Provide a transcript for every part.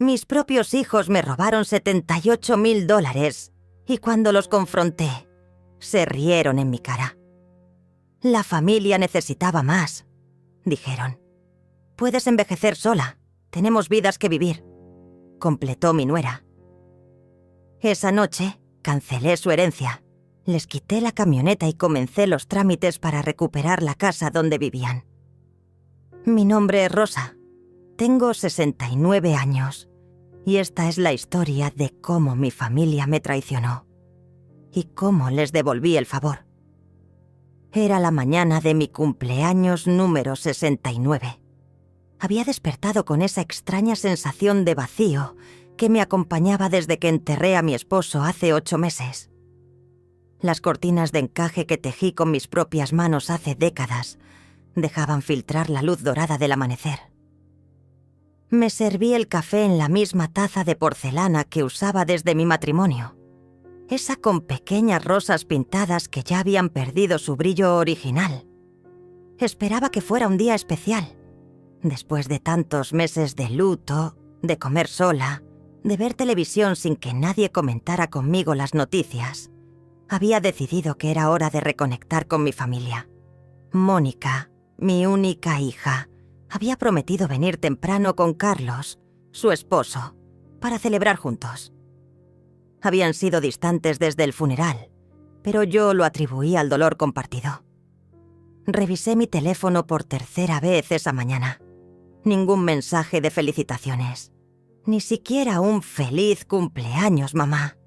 Mis propios hijos me robaron $78.000 y cuando los confronté, se rieron en mi cara. La familia necesitaba más, dijeron. Puedes envejecer sola, tenemos vidas que vivir, completó mi nuera. Esa noche cancelé su herencia, les quité la camioneta y comencé los trámites para recuperar la casa donde vivían. Mi nombre es Rosa, tengo 69 años y esta es la historia de cómo mi familia me traicionó y cómo les devolví el favor. Era la mañana de mi cumpleaños número 69. Había despertado con esa extraña sensación de vacío que me acompañaba desde que enterré a mi esposo hace 8 meses. Las cortinas de encaje que tejí con mis propias manos hace décadas dejaban filtrar la luz dorada del amanecer. Me serví el café en la misma taza de porcelana que usaba desde mi matrimonio, esa con pequeñas rosas pintadas que ya habían perdido su brillo original. Esperaba que fuera un día especial. Después de tantos meses de luto, de comer sola, de ver televisión sin que nadie comentara conmigo las noticias, había decidido que era hora de reconectar con mi familia. Mónica, mi única hija, había prometido venir temprano con Carlos, su esposo, para celebrar juntos. Habían sido distantes desde el funeral, pero yo lo atribuí al dolor compartido. Revisé mi teléfono por tercera vez esa mañana. Ningún mensaje de felicitaciones. Ni siquiera un feliz cumpleaños, mamá.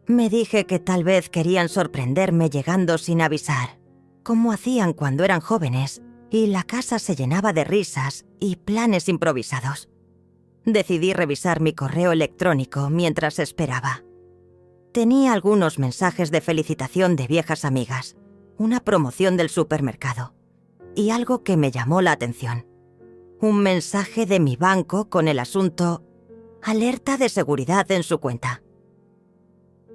Me dije que tal vez querían sorprenderme llegando sin avisar, como hacían cuando eran jóvenes, y la casa se llenaba de risas y planes improvisados. Decidí revisar mi correo electrónico mientras esperaba. Tenía algunos mensajes de felicitación de viejas amigas, una promoción del supermercado y algo que me llamó la atención. Un mensaje de mi banco con el asunto «Alerta de seguridad en su cuenta».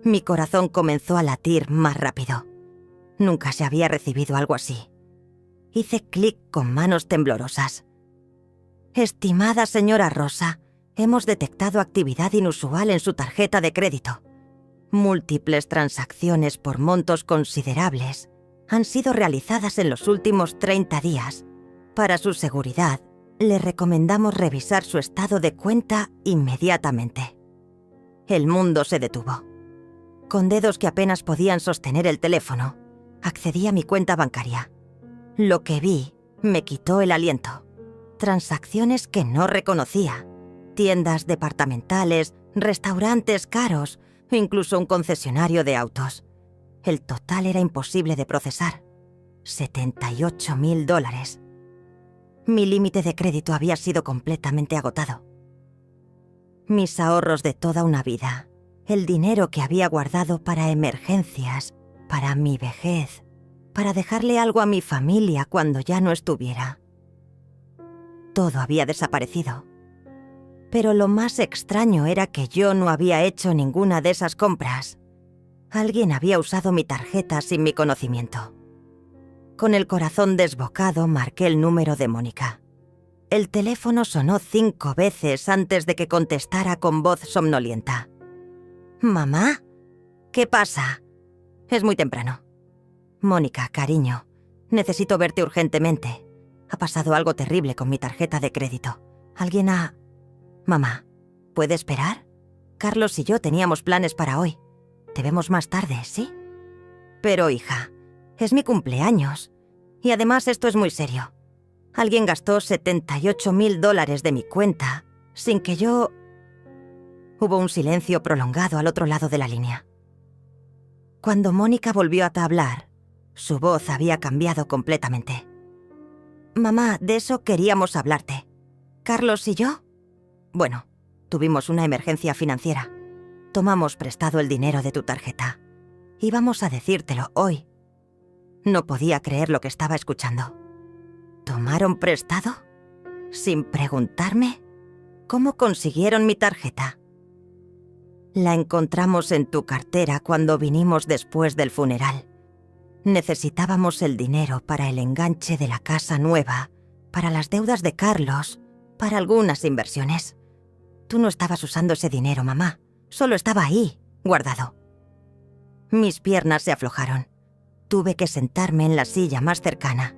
Mi corazón comenzó a latir más rápido. Nunca se había recibido algo así. Hice clic con manos temblorosas. «Estimada señora Rosa, hemos detectado actividad inusual en su tarjeta de crédito. Múltiples transacciones por montos considerables han sido realizadas en los últimos 30 días. Para su seguridad, le recomendamos revisar su estado de cuenta inmediatamente». El mundo se detuvo. Con dedos que apenas podían sostener el teléfono, accedí a mi cuenta bancaria. Lo que vi me quitó el aliento. Transacciones que no reconocía. Tiendas departamentales, restaurantes caros, incluso un concesionario de autos. El total era imposible de procesar. $78.000. Mi límite de crédito había sido completamente agotado. Mis ahorros de toda una vida, el dinero que había guardado para emergencias, para mi vejez, para dejarle algo a mi familia cuando ya no estuviera. Todo había desaparecido. Pero lo más extraño era que yo no había hecho ninguna de esas compras. Alguien había usado mi tarjeta sin mi conocimiento. Con el corazón desbocado marqué el número de Mónica. El teléfono sonó 5 veces antes de que contestara con voz somnolienta. «¿Mamá? ¿Qué pasa?» «Es muy temprano». «Mónica, cariño, necesito verte urgentemente. Ha pasado algo terrible con mi tarjeta de crédito. Alguien ha...» «Mamá, ¿puede esperar? Carlos y yo teníamos planes para hoy. Te vemos más tarde, ¿sí?» «Pero, hija, es mi cumpleaños. Y además esto es muy serio. Alguien gastó $78.000 de mi cuenta sin que yo...» Hubo un silencio prolongado al otro lado de la línea. Cuando Mónica volvió a hablar, su voz había cambiado completamente. «Mamá, de eso queríamos hablarte. ¿Carlos y yo? Bueno, tuvimos una emergencia financiera. Tomamos prestado el dinero de tu tarjeta. Íbamos a decírtelo hoy». No podía creer lo que estaba escuchando. ¿Tomaron prestado? ¿Sin preguntarme? ¿Cómo consiguieron mi tarjeta? La encontramos en tu cartera cuando vinimos después del funeral. Necesitábamos el dinero para el enganche de la casa nueva, para las deudas de Carlos, para algunas inversiones. Tú no estabas usando ese dinero, mamá. Solo estaba ahí, guardado. Mis piernas se aflojaron. Tuve que sentarme en la silla más cercana.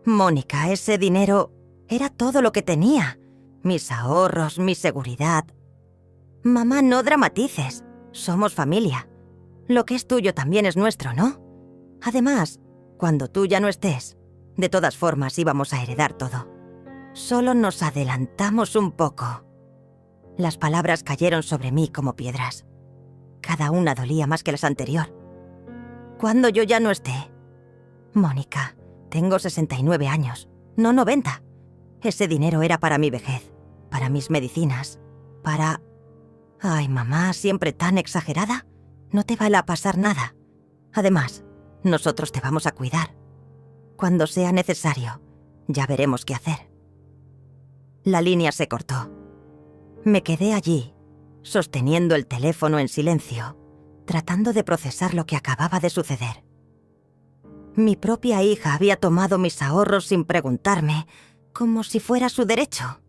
Mónica, ese dinero era todo lo que tenía. Mis ahorros, mi seguridad. Mamá, no dramatices. Somos familia. Lo que es tuyo también es nuestro, ¿no? Además, cuando tú ya no estés, de todas formas íbamos a heredar todo. Solo nos adelantamos un poco. Las palabras cayeron sobre mí como piedras. Cada una dolía más que las anterior. Cuando yo ya no esté. Mónica, tengo 69 años, no 90. Ese dinero era para mi vejez, para mis medicinas, para... Ay, mamá, siempre tan exagerada. No te va a pasar nada. Además, nosotros te vamos a cuidar. Cuando sea necesario, ya veremos qué hacer. La línea se cortó. Me quedé allí, sosteniendo el teléfono en silencio, tratando de procesar lo que acababa de suceder. Mi propia hija había tomado mis ahorros sin preguntarme, como si fuera su derecho.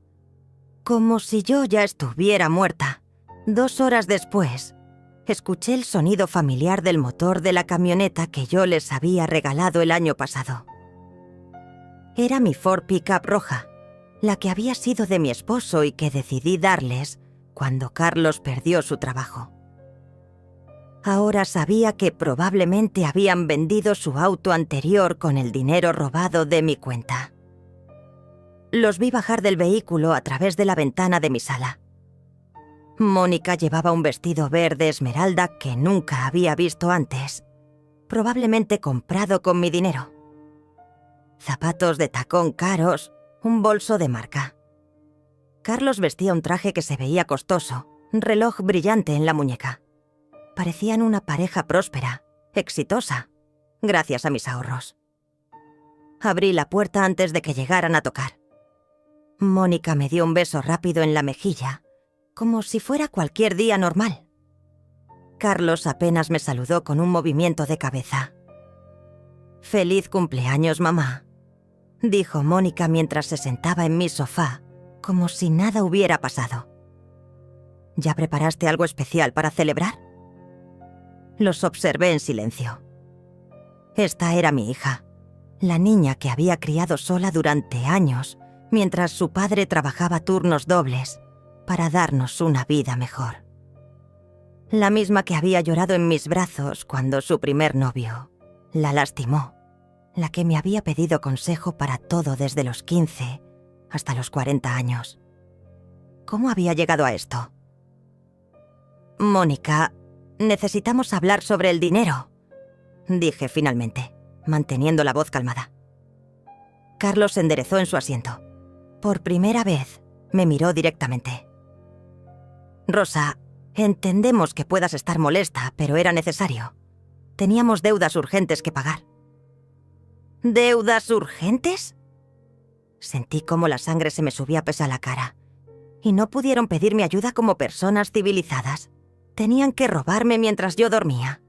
Como si yo ya estuviera muerta. 2 horas después, escuché el sonido familiar del motor de la camioneta que yo les había regalado el año pasado. Era mi Ford Pickup roja, la que había sido de mi esposo y que decidí darles cuando Carlos perdió su trabajo. Ahora sabía que probablemente habían vendido su auto anterior con el dinero robado de mi cuenta. Los vi bajar del vehículo a través de la ventana de mi sala. Mónica llevaba un vestido verde esmeralda que nunca había visto antes, probablemente comprado con mi dinero. Zapatos de tacón caros, un bolso de marca. Carlos vestía un traje que se veía costoso, un reloj brillante en la muñeca. Parecían una pareja próspera, exitosa, gracias a mis ahorros. Abrí la puerta antes de que llegaran a tocar. Mónica me dio un beso rápido en la mejilla, como si fuera cualquier día normal. Carlos apenas me saludó con un movimiento de cabeza. «Feliz cumpleaños, mamá», dijo Mónica mientras se sentaba en mi sofá, como si nada hubiera pasado. «¿Ya preparaste algo especial para celebrar?» Los observé en silencio. Esta era mi hija, la niña que había criado sola durante años, mientras su padre trabajaba turnos dobles para darnos una vida mejor. La misma que había llorado en mis brazos cuando su primer novio la lastimó, la que me había pedido consejo para todo desde los 15 hasta los 40 años. ¿Cómo había llegado a esto? «Mónica, necesitamos hablar sobre el dinero», dije finalmente, manteniendo la voz calmada. Carlos se enderezó en su asiento. Por primera vez, me miró directamente. «Rosa, entendemos que puedas estar molesta, pero era necesario. Teníamos deudas urgentes que pagar». «¿Deudas urgentes?» Sentí cómo la sangre se me subía pesa a la cara. Y no pudieron pedirme ayuda como personas civilizadas. Tenían que robarme mientras yo dormía.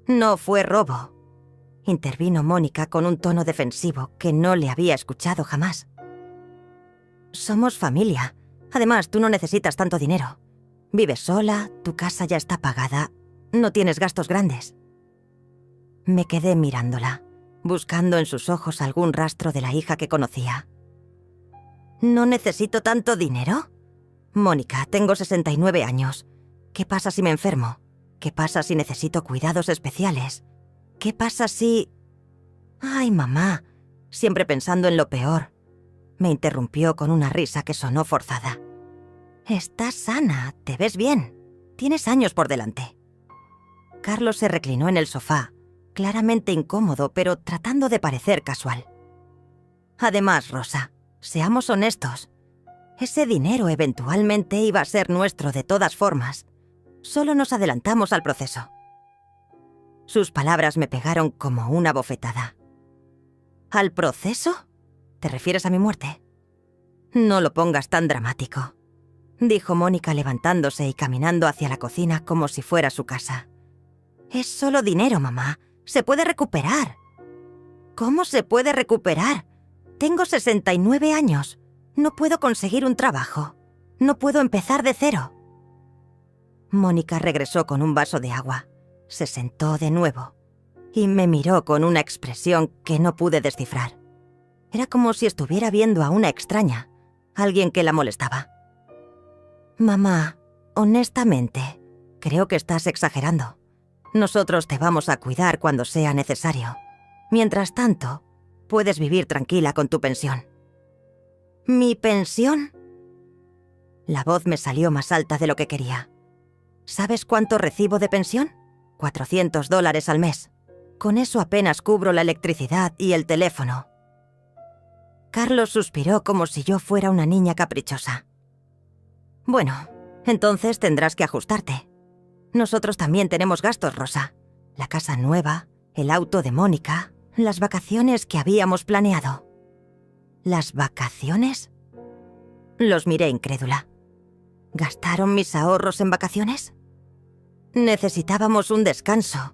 «No fue robo», intervino Mónica con un tono defensivo que no le había escuchado jamás. «Somos familia. Además, tú no necesitas tanto dinero. Vives sola, tu casa ya está pagada, no tienes gastos grandes». Me quedé mirándola, buscando en sus ojos algún rastro de la hija que conocía. «¿No necesito tanto dinero? Mónica, tengo 69 años. ¿Qué pasa si me enfermo? ¿Qué pasa si necesito cuidados especiales? ¿Qué pasa si...» «Ay, mamá», siempre pensando en lo peor. Me interrumpió con una risa que sonó forzada. «Estás sana, te ves bien. Tienes años por delante». Carlos se reclinó en el sofá, claramente incómodo, pero tratando de parecer casual. «Además, Rosa, seamos honestos. Ese dinero eventualmente iba a ser nuestro de todas formas. Solo nos adelantamos al proceso». Sus palabras me pegaron como una bofetada. «¿Al proceso? ¿Te refieres a mi muerte?» «No lo pongas tan dramático», dijo Mónica levantándose y caminando hacia la cocina como si fuera su casa. «Es solo dinero, mamá. Se puede recuperar». «¿Cómo se puede recuperar? Tengo 69 años. No puedo conseguir un trabajo. No puedo empezar de cero. Mónica regresó con un vaso de agua, se sentó de nuevo y me miró con una expresión que no pude descifrar. Era como si estuviera viendo a una extraña, alguien que la molestaba. Mamá, honestamente, creo que estás exagerando. Nosotros te vamos a cuidar cuando sea necesario. Mientras tanto, puedes vivir tranquila con tu pensión. ¿Mi pensión? La voz me salió más alta de lo que quería. ¿Sabes cuánto recibo de pensión? $400 al mes. Con eso apenas cubro la electricidad y el teléfono. Carlos suspiró como si yo fuera una niña caprichosa. Bueno, entonces tendrás que ajustarte. Nosotros también tenemos gastos, Rosa. La casa nueva, el auto de Mónica, las vacaciones que habíamos planeado. ¿Las vacaciones? Los miré incrédula. ¿Gastaron mis ahorros en vacaciones? Necesitábamos un descanso,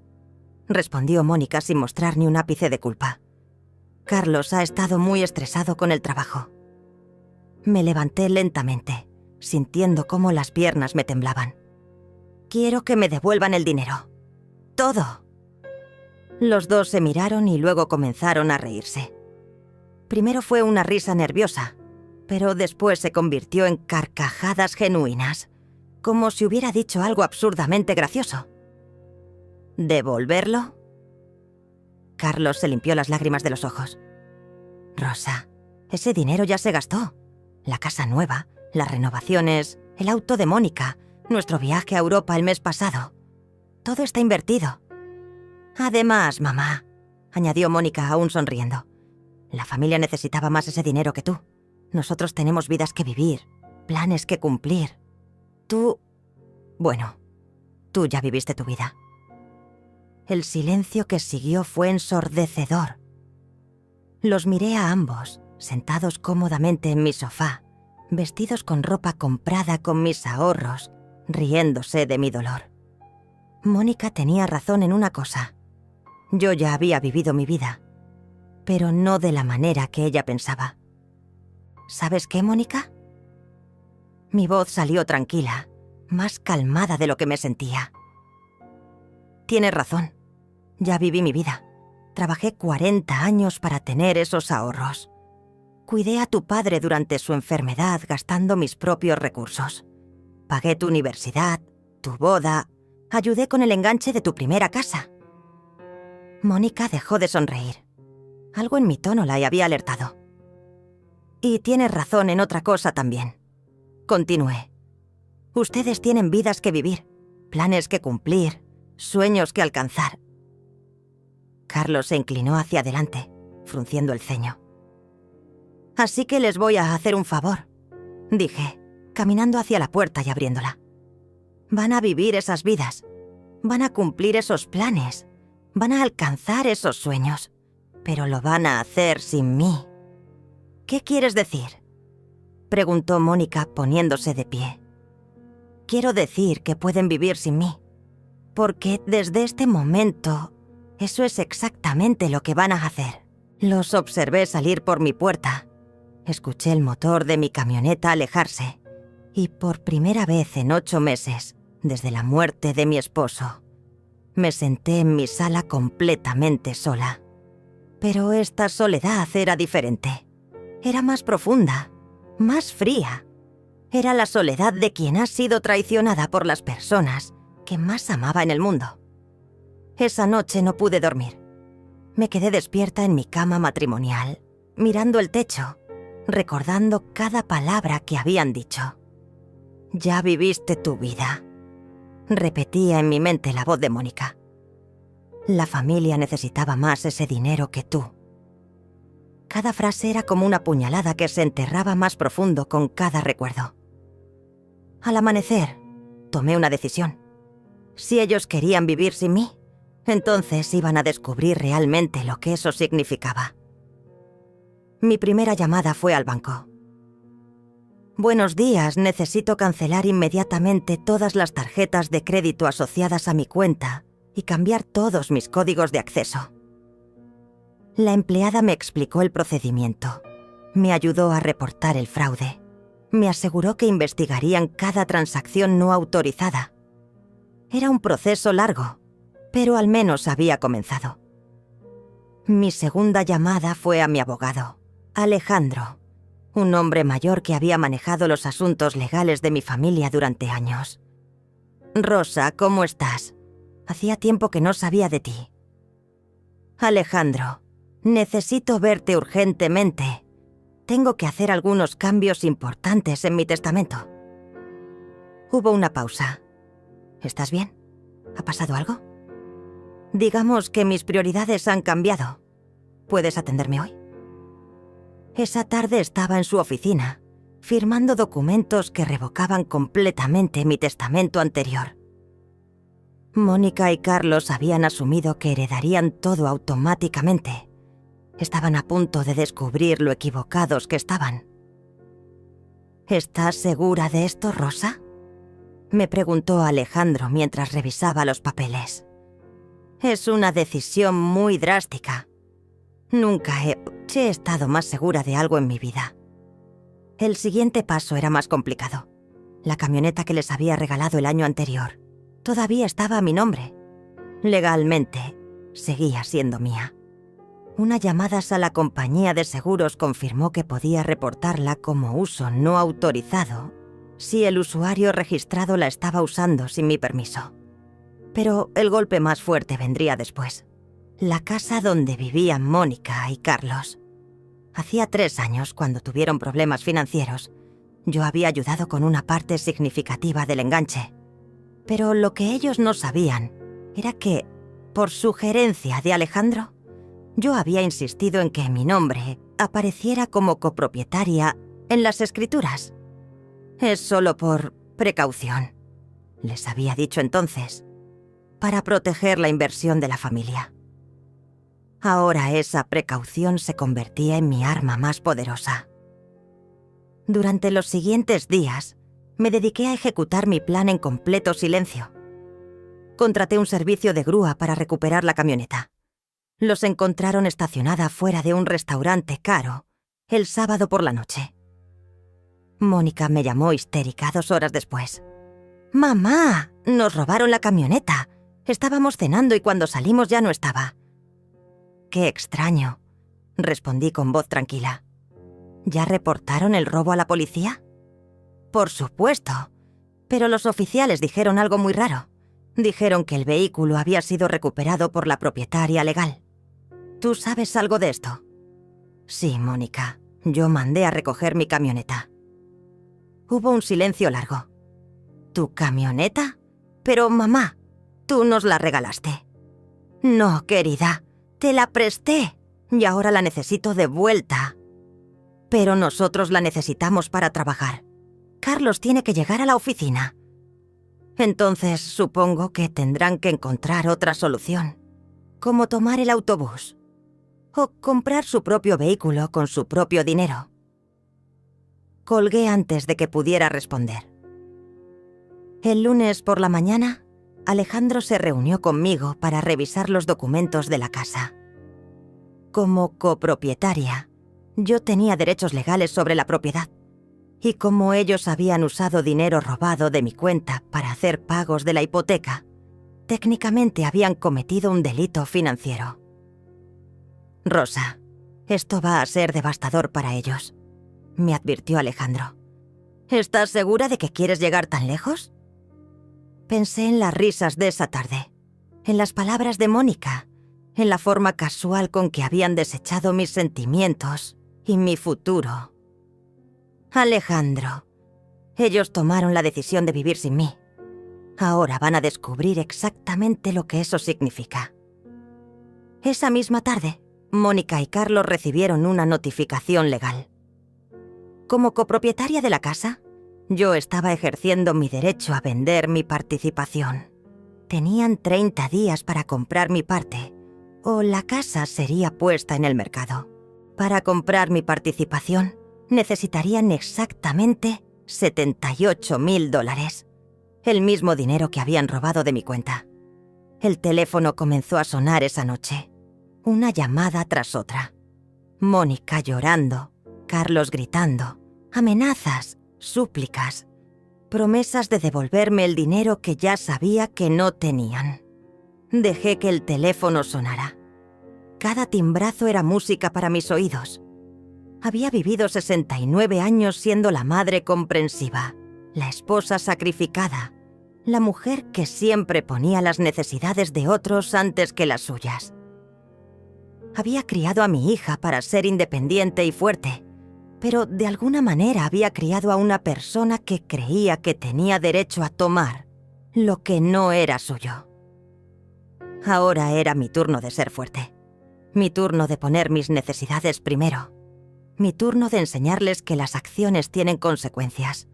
respondió Mónica sin mostrar ni un ápice de culpa. Carlos ha estado muy estresado con el trabajo. Me levanté lentamente, sintiendo cómo las piernas me temblaban. Quiero que me devuelvan el dinero. Todo. Los dos se miraron y luego comenzaron a reírse. Primero fue una risa nerviosa, pero después se convirtió en carcajadas genuinas, como si hubiera dicho algo absurdamente gracioso. ¿Devolverlo? Carlos se limpió las lágrimas de los ojos. Rosa, ese dinero ya se gastó. La casa nueva, las renovaciones, el auto de Mónica, nuestro viaje a Europa el mes pasado. Todo está invertido. Además, mamá, añadió Mónica aún sonriendo, la familia necesitaba más ese dinero que tú. Nosotros tenemos vidas que vivir, planes que cumplir. Tú ya viviste tu vida. El silencio que siguió fue ensordecedor. Los miré a ambos, sentados cómodamente en mi sofá, vestidos con ropa comprada con mis ahorros, riéndose de mi dolor. Mónica tenía razón en una cosa. Yo ya había vivido mi vida, pero no de la manera que ella pensaba. ¿Sabes qué, Mónica? Mi voz salió tranquila, más calmada de lo que me sentía. Tienes razón. Ya viví mi vida. Trabajé 40 años para tener esos ahorros. Cuidé a tu padre durante su enfermedad gastando mis propios recursos. Pagué tu universidad, tu boda, ayudé con el enganche de tu primera casa. Mónica dejó de sonreír. Algo en mi tono la había alertado. Y tienes razón en otra cosa también. Continué. Ustedes tienen vidas que vivir, planes que cumplir, sueños que alcanzar. Carlos se inclinó hacia adelante, frunciendo el ceño. Así que les voy a hacer un favor, dije, caminando hacia la puerta y abriéndola. Van a vivir esas vidas, van a cumplir esos planes, van a alcanzar esos sueños, pero lo van a hacer sin mí. ¿Qué quieres decir?, preguntó Mónica poniéndose de pie. Quiero decir que pueden vivir sin mí, porque desde este momento eso es exactamente lo que van a hacer. Los observé salir por mi puerta, escuché el motor de mi camioneta alejarse y por primera vez en 8 meses, desde la muerte de mi esposo, me senté en mi sala completamente sola. Pero esta soledad era diferente. Era más profunda, más fría. Era la soledad de quien ha sido traicionada por las personas que más amaba en el mundo. Esa noche no pude dormir. Me quedé despierta en mi cama matrimonial, mirando el techo, recordando cada palabra que habían dicho. Ya viviste tu vida, repetía en mi mente la voz de Mónica. La familia necesitaba más ese dinero que tú. Cada frase era como una puñalada que se enterraba más profundo con cada recuerdo. Al amanecer, tomé una decisión. Si ellos querían vivir sin mí, entonces iban a descubrir realmente lo que eso significaba. Mi primera llamada fue al banco. Buenos días, necesito cancelar inmediatamente todas las tarjetas de crédito asociadas a mi cuenta y cambiar todos mis códigos de acceso. La empleada me explicó el procedimiento. Me ayudó a reportar el fraude. Me aseguró que investigarían cada transacción no autorizada. Era un proceso largo, pero al menos había comenzado. Mi segunda llamada fue a mi abogado, Alejandro, un hombre mayor que había manejado los asuntos legales de mi familia durante años. «Rosa, ¿cómo estás? Hacía tiempo que no sabía de ti». «Alejandro, necesito verte urgentemente. Tengo que hacer algunos cambios importantes en mi testamento». Hubo una pausa. «¿Estás bien? ¿Ha pasado algo?» «Digamos que mis prioridades han cambiado. ¿Puedes atenderme hoy?» Esa tarde estaba en su oficina, firmando documentos que revocaban completamente mi testamento anterior. Mónica y Carlos habían asumido que heredarían todo automáticamente. Estaban a punto de descubrir lo equivocados que estaban. «¿Estás segura de esto, Rosa?», me preguntó Alejandro mientras revisaba los papeles. «Es una decisión muy drástica. Nunca he estado más segura de algo en mi vida». El siguiente paso era más complicado. La camioneta que les había regalado el año anterior todavía estaba a mi nombre. Legalmente, seguía siendo mía. Una llamada a la compañía de seguros confirmó que podía reportarla como uso no autorizado si el usuario registrado la estaba usando sin mi permiso. Pero el golpe más fuerte vendría después. La casa donde vivían Mónica y Carlos. Hacía 3 años, cuando tuvieron problemas financieros, yo había ayudado con una parte significativa del enganche. Pero lo que ellos no sabían era que, por sugerencia de Alejandro, yo había insistido en que mi nombre apareciera como copropietaria en las escrituras. «Es solo por precaución», les había dicho entonces, «para proteger la inversión de la familia». Ahora esa precaución se convertía en mi arma más poderosa. Durante los siguientes días, me dediqué a ejecutar mi plan en completo silencio. Contraté un servicio de grúa para recuperar la camioneta. Los encontraron estacionada fuera de un restaurante caro el sábado por la noche. Mónica me llamó histérica 2 horas después. «¡Mamá! Nos robaron la camioneta. Estábamos cenando y cuando salimos ya no estaba». «Qué extraño», respondí con voz tranquila. «¿Ya reportaron el robo a la policía?» «Por supuesto, pero los oficiales dijeron algo muy raro. Dijeron que el vehículo había sido recuperado por la propietaria legal. ¿Tú sabes algo de esto?» «Sí, Mónica. Yo mandé a recoger mi camioneta». Hubo un silencio largo. «¿Tu camioneta? Pero, mamá, tú nos la regalaste». «No, querida. Te la presté y ahora la necesito de vuelta». «Pero nosotros la necesitamos para trabajar. Carlos tiene que llegar a la oficina». «Entonces supongo que tendrán que encontrar otra solución, como tomar el autobús o comprar su propio vehículo con su propio dinero». Colgué antes de que pudiera responder. El lunes por la mañana, Alejandro se reunió conmigo para revisar los documentos de la casa. Como copropietaria, yo tenía derechos legales sobre la propiedad, y como ellos habían usado dinero robado de mi cuenta para hacer pagos de la hipoteca, técnicamente habían cometido un delito financiero. «Rosa, esto va a ser devastador para ellos», me advirtió Alejandro. «¿Estás segura de que quieres llegar tan lejos?» Pensé en las risas de esa tarde, en las palabras de Mónica, en la forma casual con que habían desechado mis sentimientos y mi futuro. «Alejandro, ellos tomaron la decisión de vivir sin mí. Ahora van a descubrir exactamente lo que eso significa». Esa misma tarde, Mónica y Carlos recibieron una notificación legal. Como copropietaria de la casa, yo estaba ejerciendo mi derecho a vender mi participación. Tenían 30 días para comprar mi parte, o la casa sería puesta en el mercado. Para comprar mi participación, necesitarían exactamente $78.000, el mismo dinero que habían robado de mi cuenta. El teléfono comenzó a sonar esa noche, una llamada tras otra. Mónica llorando, Carlos gritando, amenazas, súplicas, promesas de devolverme el dinero que ya sabía que no tenían. Dejé que el teléfono sonara. Cada timbrazo era música para mis oídos. Había vivido 69 años siendo la madre comprensiva, la esposa sacrificada, la mujer que siempre ponía las necesidades de otros antes que las suyas. Había criado a mi hija para ser independiente y fuerte, pero de alguna manera había criado a una persona que creía que tenía derecho a tomar lo que no era suyo. Ahora era mi turno de ser fuerte, mi turno de poner mis necesidades primero, mi turno de enseñarles que las acciones tienen consecuencias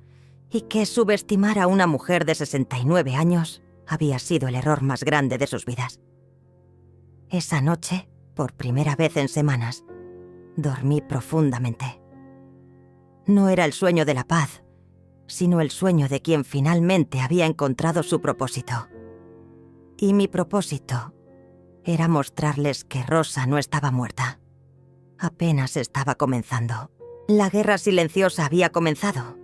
y que subestimar a una mujer de 69 años había sido el error más grande de sus vidas. Esa noche, por primera vez en semanas, dormí profundamente. No era el sueño de la paz, sino el sueño de quien finalmente había encontrado su propósito. Y mi propósito era mostrarles que Rosa no estaba muerta. Apenas estaba comenzando. La guerra silenciosa había comenzado,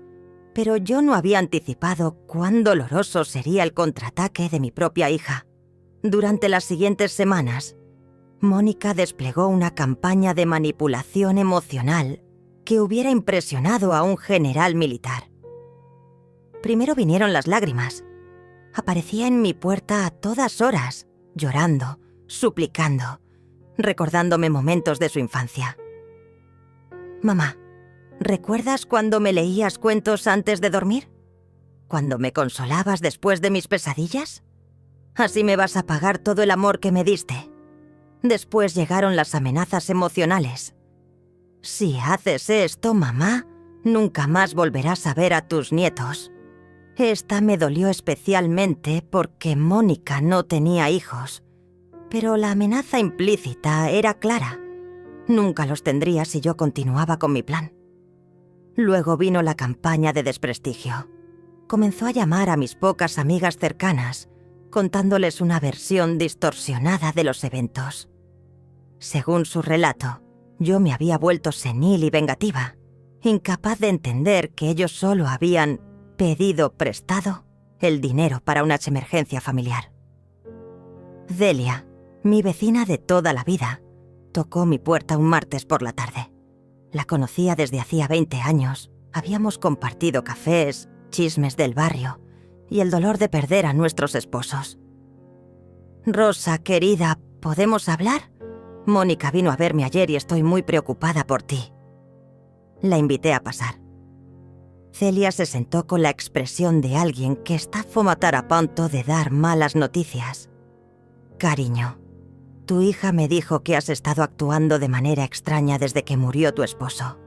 pero yo no había anticipado cuán doloroso sería el contraataque de mi propia hija. Durante las siguientes semanas, Mónica desplegó una campaña de manipulación emocional que hubiera impresionado a un general militar. Primero vinieron las lágrimas. Aparecía en mi puerta a todas horas, llorando, suplicando, recordándome momentos de su infancia. Mamá, ¿recuerdas cuando me leías cuentos antes de dormir? ¿Cuando me consolabas después de mis pesadillas? Así me vas a pagar todo el amor que me diste. Después llegaron las amenazas emocionales. Si haces esto, mamá, nunca más volverás a ver a tus nietos. Esta me dolió especialmente porque Mónica no tenía hijos, pero la amenaza implícita era clara. Nunca los tendría si yo continuaba con mi plan. Luego vino la campaña de desprestigio. Comenzó a llamar a mis pocas amigas cercanas, contándoles una versión distorsionada de los eventos. Según su relato, yo me había vuelto senil y vengativa, incapaz de entender que ellos solo habían pedido prestado el dinero para una emergencia familiar. Delia, mi vecina de toda la vida, tocó mi puerta un martes por la tarde. La conocía desde hacía 20 años. Habíamos compartido cafés, chismes del barrio y el dolor de perder a nuestros esposos. Rosa, querida, ¿podemos hablar? Mónica vino a verme ayer y estoy muy preocupada por ti. La invité a pasar. Celia se sentó con la expresión de alguien que está fomatar a punto de dar malas noticias. Cariño, tu hija me dijo que has estado actuando de manera extraña desde que murió tu esposo,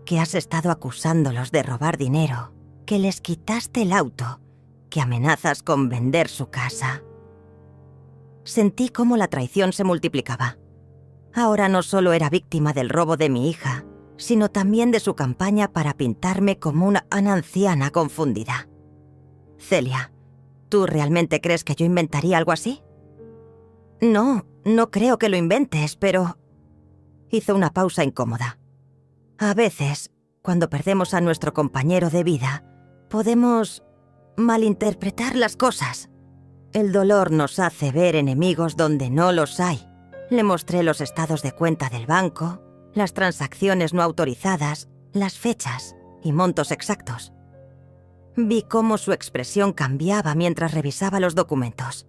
que has estado acusándolos de robar dinero, que les quitaste el auto, que amenazas con vender su casa. Sentí cómo la traición se multiplicaba. Ahora no solo era víctima del robo de mi hija, sino también de su campaña para pintarme como una anciana confundida. Celia, ¿tú realmente crees que yo inventaría algo así? No, no creo que lo inventes, pero... Hizo una pausa incómoda. A veces, cuando perdemos a nuestro compañero de vida, podemos malinterpretar las cosas. El dolor nos hace ver enemigos donde no los hay. Le mostré los estados de cuenta del banco, las transacciones no autorizadas, las fechas y montos exactos. Vi cómo su expresión cambiaba mientras revisaba los documentos.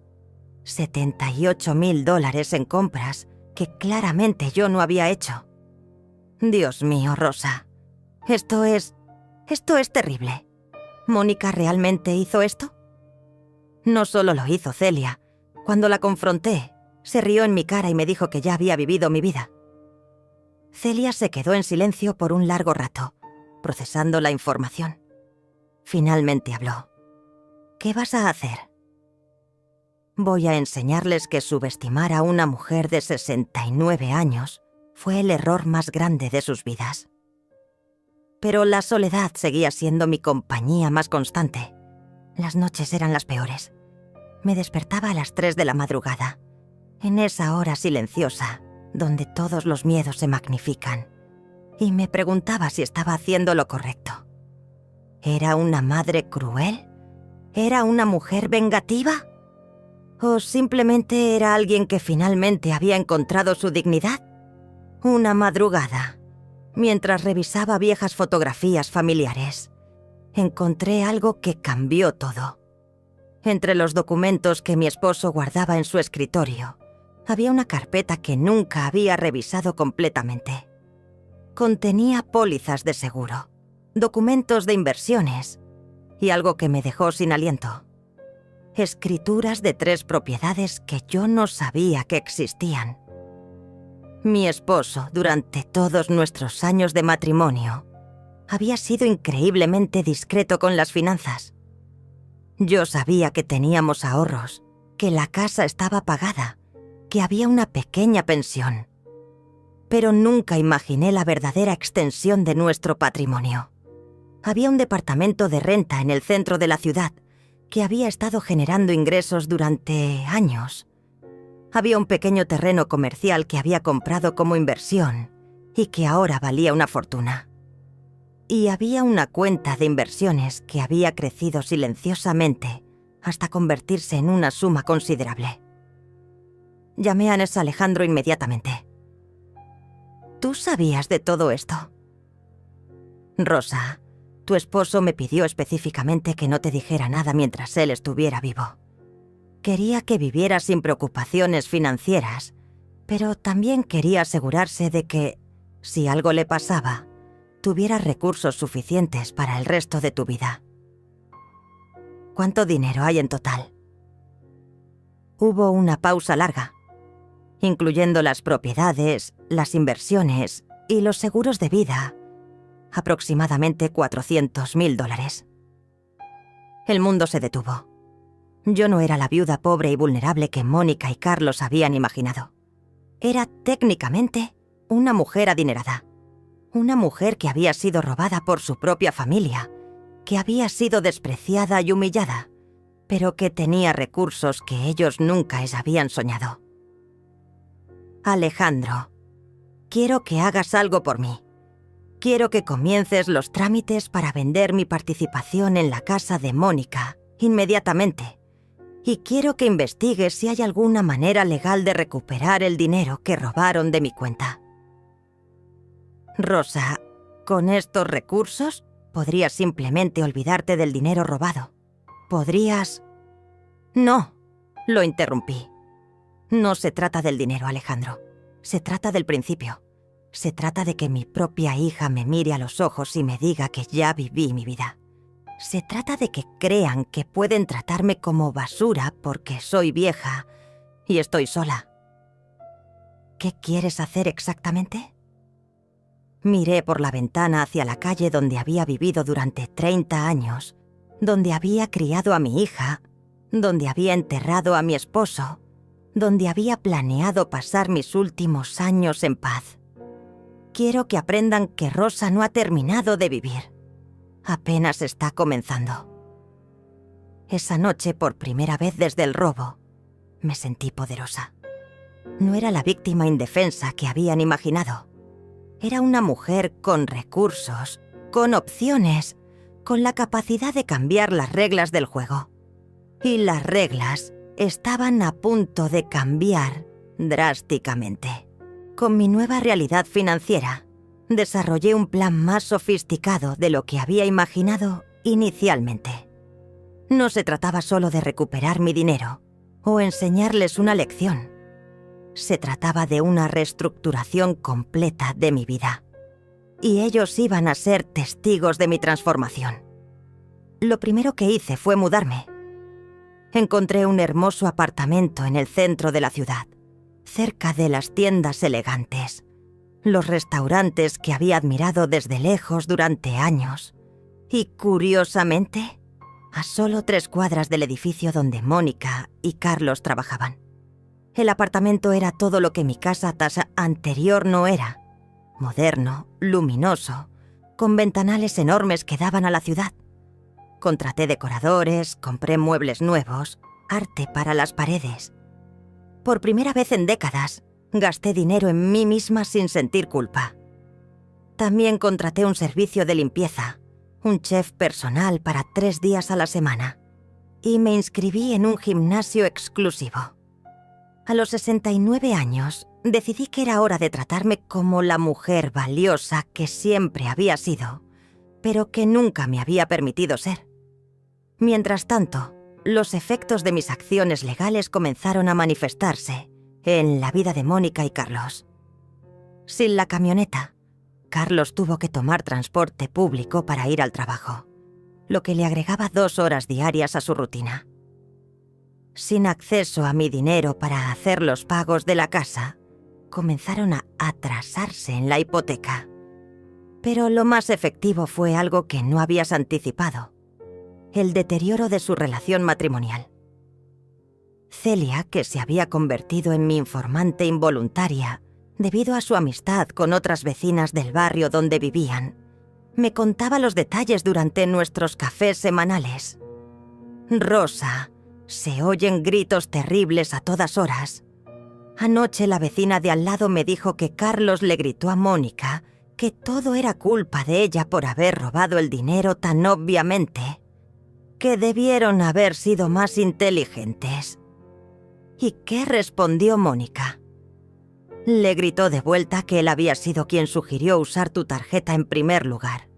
$78,000 en compras que claramente yo no había hecho. Dios mío, Rosa. Esto es terrible. ¿Mónica realmente hizo esto? No solo lo hizo Celia. Cuando la confronté, se rió en mi cara y me dijo que ya había vivido mi vida. Celia se quedó en silencio por un largo rato, procesando la información. Finalmente habló. ¿Qué vas a hacer? Voy a enseñarles que subestimar a una mujer de 69 años fue el error más grande de sus vidas. Pero la soledad seguía siendo mi compañía más constante. Las noches eran las peores. Me despertaba a las 3 de la madrugada, en esa hora silenciosa, donde todos los miedos se magnifican, y me preguntaba si estaba haciendo lo correcto. ¿Era una madre cruel? ¿Era una mujer vengativa? ¿O simplemente era alguien que finalmente había encontrado su dignidad? Una madrugada, mientras revisaba viejas fotografías familiares, encontré algo que cambió todo. Entre los documentos que mi esposo guardaba en su escritorio, había una carpeta que nunca había revisado completamente. Contenía pólizas de seguro, documentos de inversiones y algo que me dejó sin aliento. Escrituras de 3 propiedades que yo no sabía que existían. Mi esposo, durante todos nuestros años de matrimonio, había sido increíblemente discreto con las finanzas. Yo sabía que teníamos ahorros, que la casa estaba pagada, que había una pequeña pensión. Pero nunca imaginé la verdadera extensión de nuestro patrimonio. Había un departamento de renta en el centro de la ciudad que había estado generando ingresos durante años. Había un pequeño terreno comercial que había comprado como inversión y que ahora valía una fortuna. Y había una cuenta de inversiones que había crecido silenciosamente hasta convertirse en una suma considerable. Llamé a Nes Alejandro inmediatamente. ¿Tú sabías de todo esto? Rosa, tu esposo me pidió específicamente que no te dijera nada mientras él estuviera vivo. Quería que vivieras sin preocupaciones financieras, pero también quería asegurarse de que, si algo le pasaba, tuvieras recursos suficientes para el resto de tu vida. ¿Cuánto dinero hay en total? Hubo una pausa larga, incluyendo las propiedades, las inversiones y los seguros de vida, aproximadamente $400,000. El mundo se detuvo. Yo no era la viuda pobre y vulnerable que Mónica y Carlos habían imaginado. Era técnicamente una mujer adinerada. Una mujer que había sido robada por su propia familia, que había sido despreciada y humillada, pero que tenía recursos que ellos nunca habían soñado. Alejandro, quiero que hagas algo por mí. Quiero que comiences los trámites para vender mi participación en la casa de Mónica inmediatamente. Y quiero que investigues si hay alguna manera legal de recuperar el dinero que robaron de mi cuenta. Rosa, con estos recursos podrías simplemente olvidarte del dinero robado. Podrías... No, lo interrumpí. No se trata del dinero, Alejandro. Se trata del principio. Se trata de que mi propia hija me mire a los ojos y me diga que ya viví mi vida. Se trata de que crean que pueden tratarme como basura porque soy vieja y estoy sola. ¿Qué quieres hacer exactamente? Miré por la ventana hacia la calle donde había vivido durante 30 años, donde había criado a mi hija, donde había enterrado a mi esposo, donde había planeado pasar mis últimos años en paz. Quiero que aprendan que Rosa no ha terminado de vivir. Apenas está comenzando. Esa noche, por primera vez desde el robo, me sentí poderosa. No era la víctima indefensa que habían imaginado. Era una mujer con recursos, con opciones, con la capacidad de cambiar las reglas del juego. Y las reglas estaban a punto de cambiar drásticamente. Con mi nueva realidad financiera, desarrollé un plan más sofisticado de lo que había imaginado inicialmente. No se trataba solo de recuperar mi dinero o enseñarles una lección. Se trataba de una reestructuración completa de mi vida. Y ellos iban a ser testigos de mi transformación. Lo primero que hice fue mudarme. Encontré un hermoso apartamento en el centro de la ciudad, cerca de las tiendas elegantes, los restaurantes que había admirado desde lejos durante años, y curiosamente, a solo 3 cuadras del edificio donde Mónica y Carlos trabajaban. El apartamento era todo lo que mi casa anterior no era: moderno, luminoso, con ventanales enormes que daban a la ciudad. Contraté decoradores, compré muebles nuevos, arte para las paredes. Por primera vez en décadas, gasté dinero en mí misma sin sentir culpa. También contraté un servicio de limpieza, un chef personal para 3 días a la semana, y me inscribí en un gimnasio exclusivo. A los 69 años, decidí que era hora de tratarme como la mujer valiosa que siempre había sido, pero que nunca me había permitido ser. Mientras tanto, los efectos de mis acciones legales comenzaron a manifestarse en la vida de Mónica y Carlos. Sin la camioneta, Carlos tuvo que tomar transporte público para ir al trabajo, lo que le agregaba 2 horas diarias a su rutina. Sin acceso a mi dinero para hacer los pagos de la casa, comenzaron a atrasarse en la hipoteca. Pero lo más efectivo fue algo que no habías anticipado: el deterioro de su relación matrimonial. Celia, que se había convertido en mi informante involuntaria debido a su amistad con otras vecinas del barrio donde vivían, me contaba los detalles durante nuestros cafés semanales. Rosa, se oyen gritos terribles a todas horas. Anoche la vecina de al lado me dijo que Carlos le gritó a Mónica que todo era culpa de ella por haber robado el dinero tan obviamente, que debieron haber sido más inteligentes. ¿Y qué respondió Mónica? Le gritó de vuelta que él había sido quien sugirió usar tu tarjeta en primer lugar,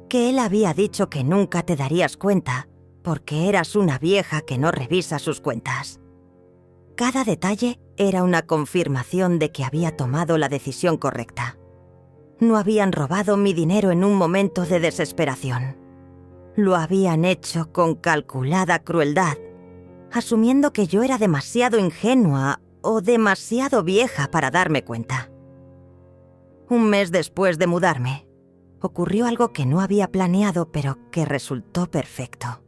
que él había dicho que nunca te darías cuenta porque eras una vieja que no revisa sus cuentas. Cada detalle era una confirmación de que había tomado la decisión correcta. No habían robado mi dinero en un momento de desesperación. Lo habían hecho con calculada crueldad, asumiendo que yo era demasiado ingenua o demasiado vieja para darme cuenta. Un mes después de mudarme, ocurrió algo que no había planeado, pero que resultó perfecto.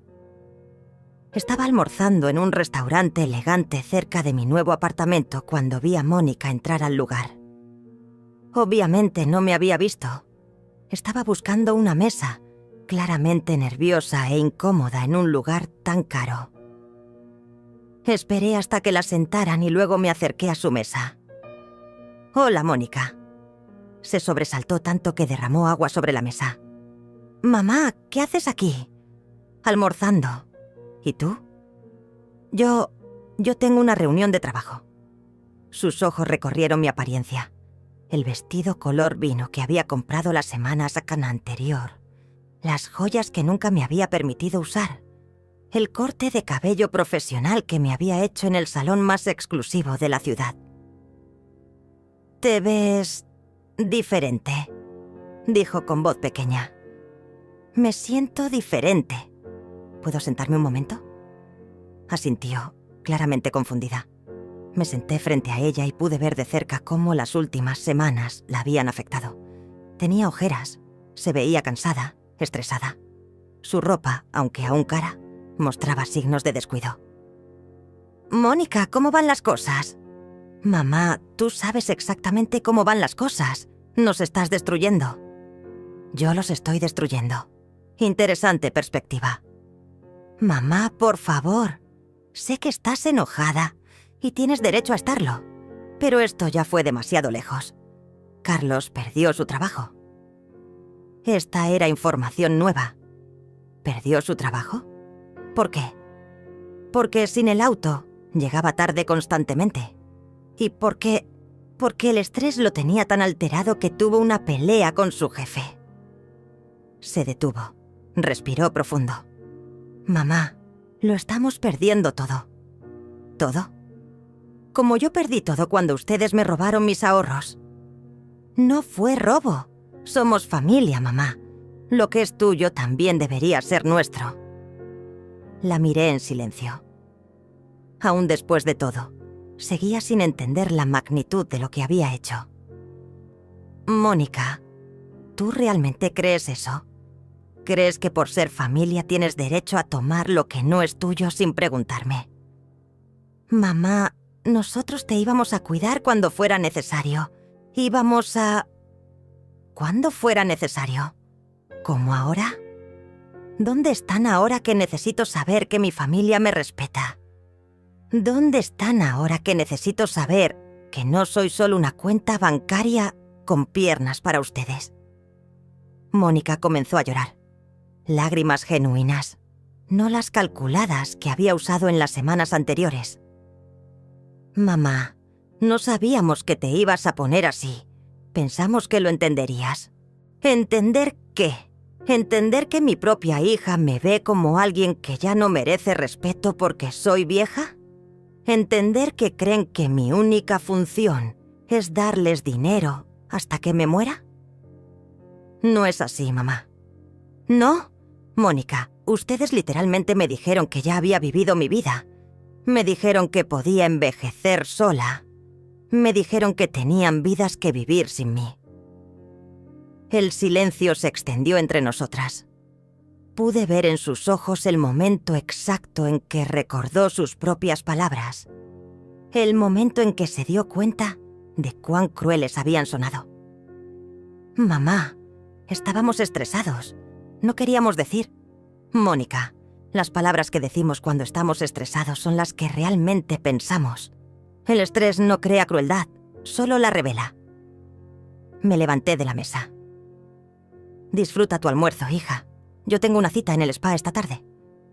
Estaba almorzando en un restaurante elegante cerca de mi nuevo apartamento cuando vi a Mónica entrar al lugar. Obviamente no me había visto. Estaba buscando una mesa, claramente nerviosa e incómoda en un lugar tan caro. Esperé hasta que la sentaran y luego me acerqué a su mesa. «Hola, Mónica». Se sobresaltó tanto que derramó agua sobre la mesa. «Mamá, ¿qué haces aquí?» «Almorzando. ¿Y tú?» Yo tengo una reunión de trabajo». Sus ojos recorrieron mi apariencia. El vestido color vino que había comprado la semana anterior. Las joyas que nunca me había permitido usar. El corte de cabello profesional que me había hecho en el salón más exclusivo de la ciudad. «Te ves diferente», dijo con voz pequeña. «Me siento diferente. ¿Puedo sentarme un momento?» Asintió, claramente confundida. Me senté frente a ella y pude ver de cerca cómo las últimas semanas la habían afectado. Tenía ojeras, se veía cansada, estresada. Su ropa, aunque aún cara, mostraba signos de descuido. «Mónica, ¿cómo van las cosas?» «Mamá, tú sabes exactamente cómo van las cosas. Nos estás destruyendo». «Yo los estoy destruyendo. Interesante perspectiva». «Mamá, por favor. Sé que estás enojada y tienes derecho a estarlo, pero esto ya fue demasiado lejos. Carlos perdió su trabajo». Esta era información nueva. ¿Perdió su trabajo? ¿Por qué? Porque sin el auto llegaba tarde constantemente. ¿Y por qué? Porque el estrés lo tenía tan alterado que tuvo una pelea con su jefe. Se detuvo. Respiró profundo. «Mamá, lo estamos perdiendo todo». ¿Todo? Como yo perdí todo cuando ustedes me robaron mis ahorros. No fue robo. Somos familia, mamá. Lo que es tuyo también debería ser nuestro. La miré en silencio. Aún después de todo, seguía sin entender la magnitud de lo que había hecho. «Mónica, ¿tú realmente crees eso? ¿Crees que por ser familia tienes derecho a tomar lo que no es tuyo sin preguntarme?» «Mamá, nosotros te íbamos a cuidar cuando fuera necesario. Íbamos a...» «¿Cuándo fuera necesario? ¿Cómo ahora? ¿Dónde están ahora que necesito saber que mi familia me respeta? ¿Dónde están ahora que necesito saber que no soy solo una cuenta bancaria con piernas para ustedes?» Mónica comenzó a llorar. lágrimas genuinas, no las calculadas que había usado en las semanas anteriores. «Mamá, no sabíamos que te ibas a poner así. Pensamos que lo entenderías». ¿Entender qué? ¿Entender que mi propia hija me ve como alguien que ya no merece respeto porque soy vieja? ¿Entender que creen que mi única función es darles dinero hasta que me muera? No es así, mamá. ¿No? Mónica, ustedes literalmente me dijeron que ya había vivido mi vida. Me dijeron que podía envejecer sola. Me dijeron que tenían vidas que vivir sin mí. El silencio se extendió entre nosotras. Pude ver en sus ojos el momento exacto en que recordó sus propias palabras. El momento en que se dio cuenta de cuán crueles habían sonado. «Mamá, estábamos estresados. No queríamos decir». «Mónica, las palabras que decimos cuando estamos estresados son las que realmente pensamos. El estrés no crea crueldad, solo la revela». Me levanté de la mesa. «Disfruta tu almuerzo, hija. Yo tengo una cita en el spa esta tarde.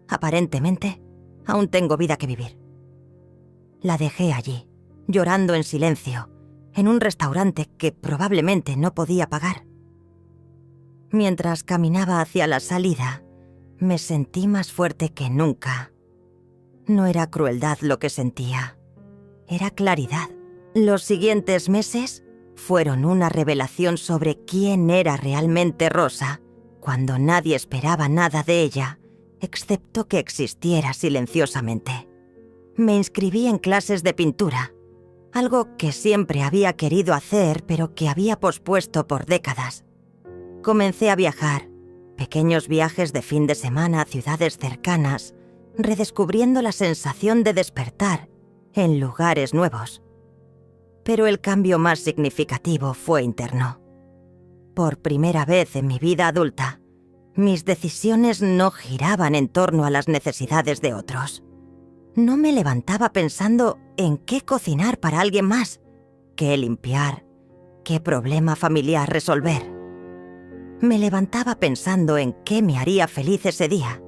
Aparentemente, aún tengo vida que vivir». La dejé allí, llorando en silencio, en un restaurante que probablemente no podía pagar. Mientras caminaba hacia la salida, me sentí más fuerte que nunca. No era crueldad lo que sentía, era claridad. Los siguientes meses fueron una revelación sobre quién era realmente Rosa, cuando nadie esperaba nada de ella, excepto que existiera silenciosamente. Me inscribí en clases de pintura, algo que siempre había querido hacer, pero que había pospuesto por décadas. Comencé a viajar, pequeños viajes de fin de semana a ciudades cercanas, redescubriendo la sensación de despertar en lugares nuevos. Pero el cambio más significativo fue interno. Por primera vez en mi vida adulta, mis decisiones no giraban en torno a las necesidades de otros. No me levantaba pensando en qué cocinar para alguien más, qué limpiar, qué problema familiar resolver. Me levantaba pensando en qué me haría feliz ese día.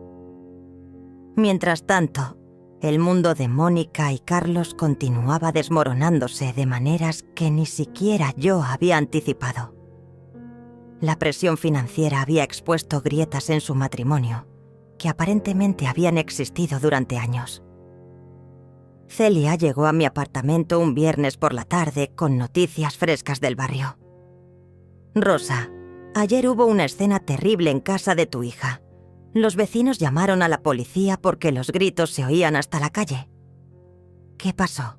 Mientras tanto, el mundo de Mónica y Carlos continuaba desmoronándose de maneras que ni siquiera yo había anticipado. La presión financiera había expuesto grietas en su matrimonio, que aparentemente habían existido durante años. Celia llegó a mi apartamento un viernes por la tarde con noticias frescas del barrio. «Rosa, ayer hubo una escena terrible en casa de tu hija. Los vecinos llamaron a la policía porque los gritos se oían hasta la calle». «¿Qué pasó?»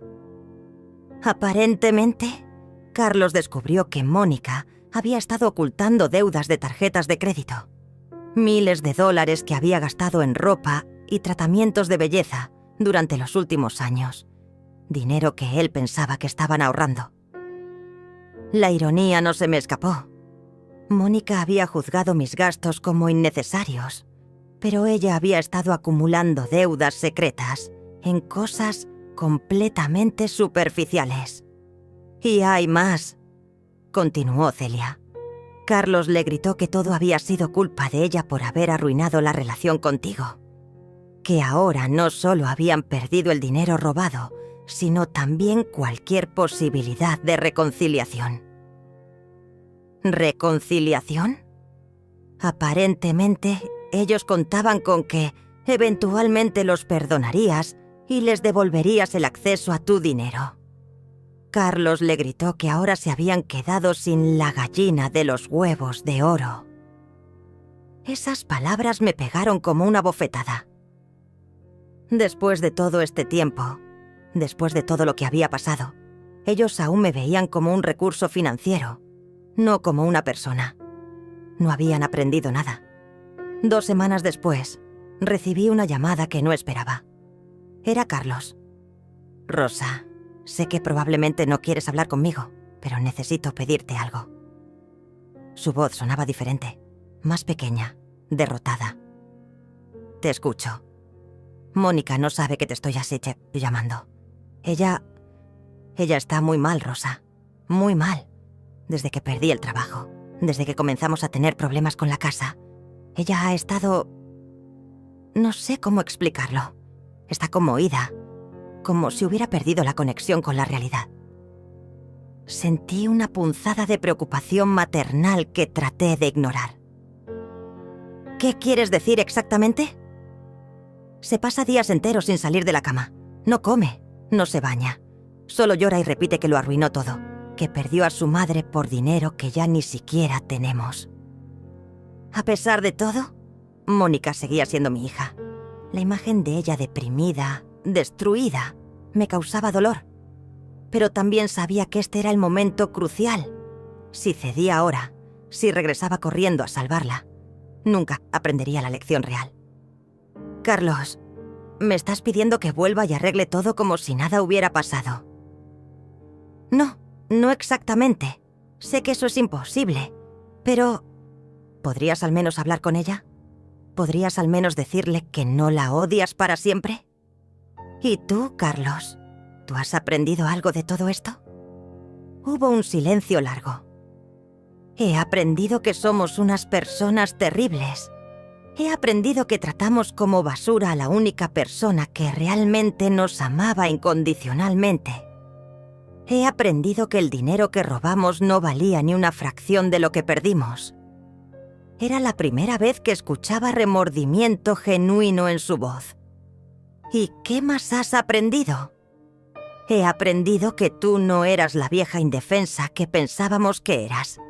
Aparentemente, Carlos descubrió que Mónica había estado ocultando deudas de tarjetas de crédito. Miles de dólares que había gastado en ropa y tratamientos de belleza durante los últimos años. Dinero que él pensaba que estaban ahorrando. La ironía no se me escapó. Mónica había juzgado mis gastos como innecesarios, pero ella había estado acumulando deudas secretas en cosas completamente superficiales. «Y hay más», continuó Celia. «Carlos le gritó que todo había sido culpa de ella por haber arruinado la relación contigo. Que ahora no solo habían perdido el dinero robado, sino también cualquier posibilidad de reconciliación». ¿Reconciliación? Aparentemente, ellos contaban con que eventualmente los perdonarías y les devolverías el acceso a tu dinero. Carlos le gritó que ahora se habían quedado sin la gallina de los huevos de oro. Esas palabras me pegaron como una bofetada. Después de todo este tiempo, después de todo lo que había pasado, ellos aún me veían como un recurso financiero, no como una persona. No habían aprendido nada. 2 semanas después, recibí una llamada que no esperaba. Era Carlos. «Rosa, sé que probablemente no quieres hablar conmigo, pero necesito pedirte algo». Su voz sonaba diferente, más pequeña, derrotada. «Te escucho. Mónica no sabe que te estoy así llamando. Ella está muy mal, Rosa. Muy mal. Desde que perdí el trabajo, desde que comenzamos a tener problemas con la casa. Ella ha estado... No sé cómo explicarlo. Está conmovida, como si hubiera perdido la conexión con la realidad. Sentí una punzada de preocupación maternal que traté de ignorar. ¿Qué quieres decir exactamente? Se pasa días enteros sin salir de la cama. No come, no se baña. Solo llora y repite que lo arruinó todo, que perdió a su madre por dinero que ya ni siquiera tenemos. A pesar de todo, Mónica seguía siendo mi hija. La imagen de ella deprimida, destruida, me causaba dolor. Pero también sabía que este era el momento crucial. Si cedía ahora, si regresaba corriendo a salvarla, nunca aprendería la lección real. Carlos, ¿me estás pidiendo que vuelva y arregle todo como si nada hubiera pasado? No, no exactamente. Sé que eso es imposible, pero... ¿podrías al menos hablar con ella? ¿Podrías al menos decirle que no la odias para siempre? ¿Y tú, Carlos? ¿Tú has aprendido algo de todo esto? Hubo un silencio largo. He aprendido que somos unas personas terribles. He aprendido que tratamos como basura a la única persona que realmente nos amaba incondicionalmente. He aprendido que el dinero que robamos no valía ni una fracción de lo que perdimos. Era la primera vez que escuchaba remordimiento genuino en su voz. ¿Y qué más has aprendido? He aprendido que tú no eras la vieja indefensa que pensábamos que eras,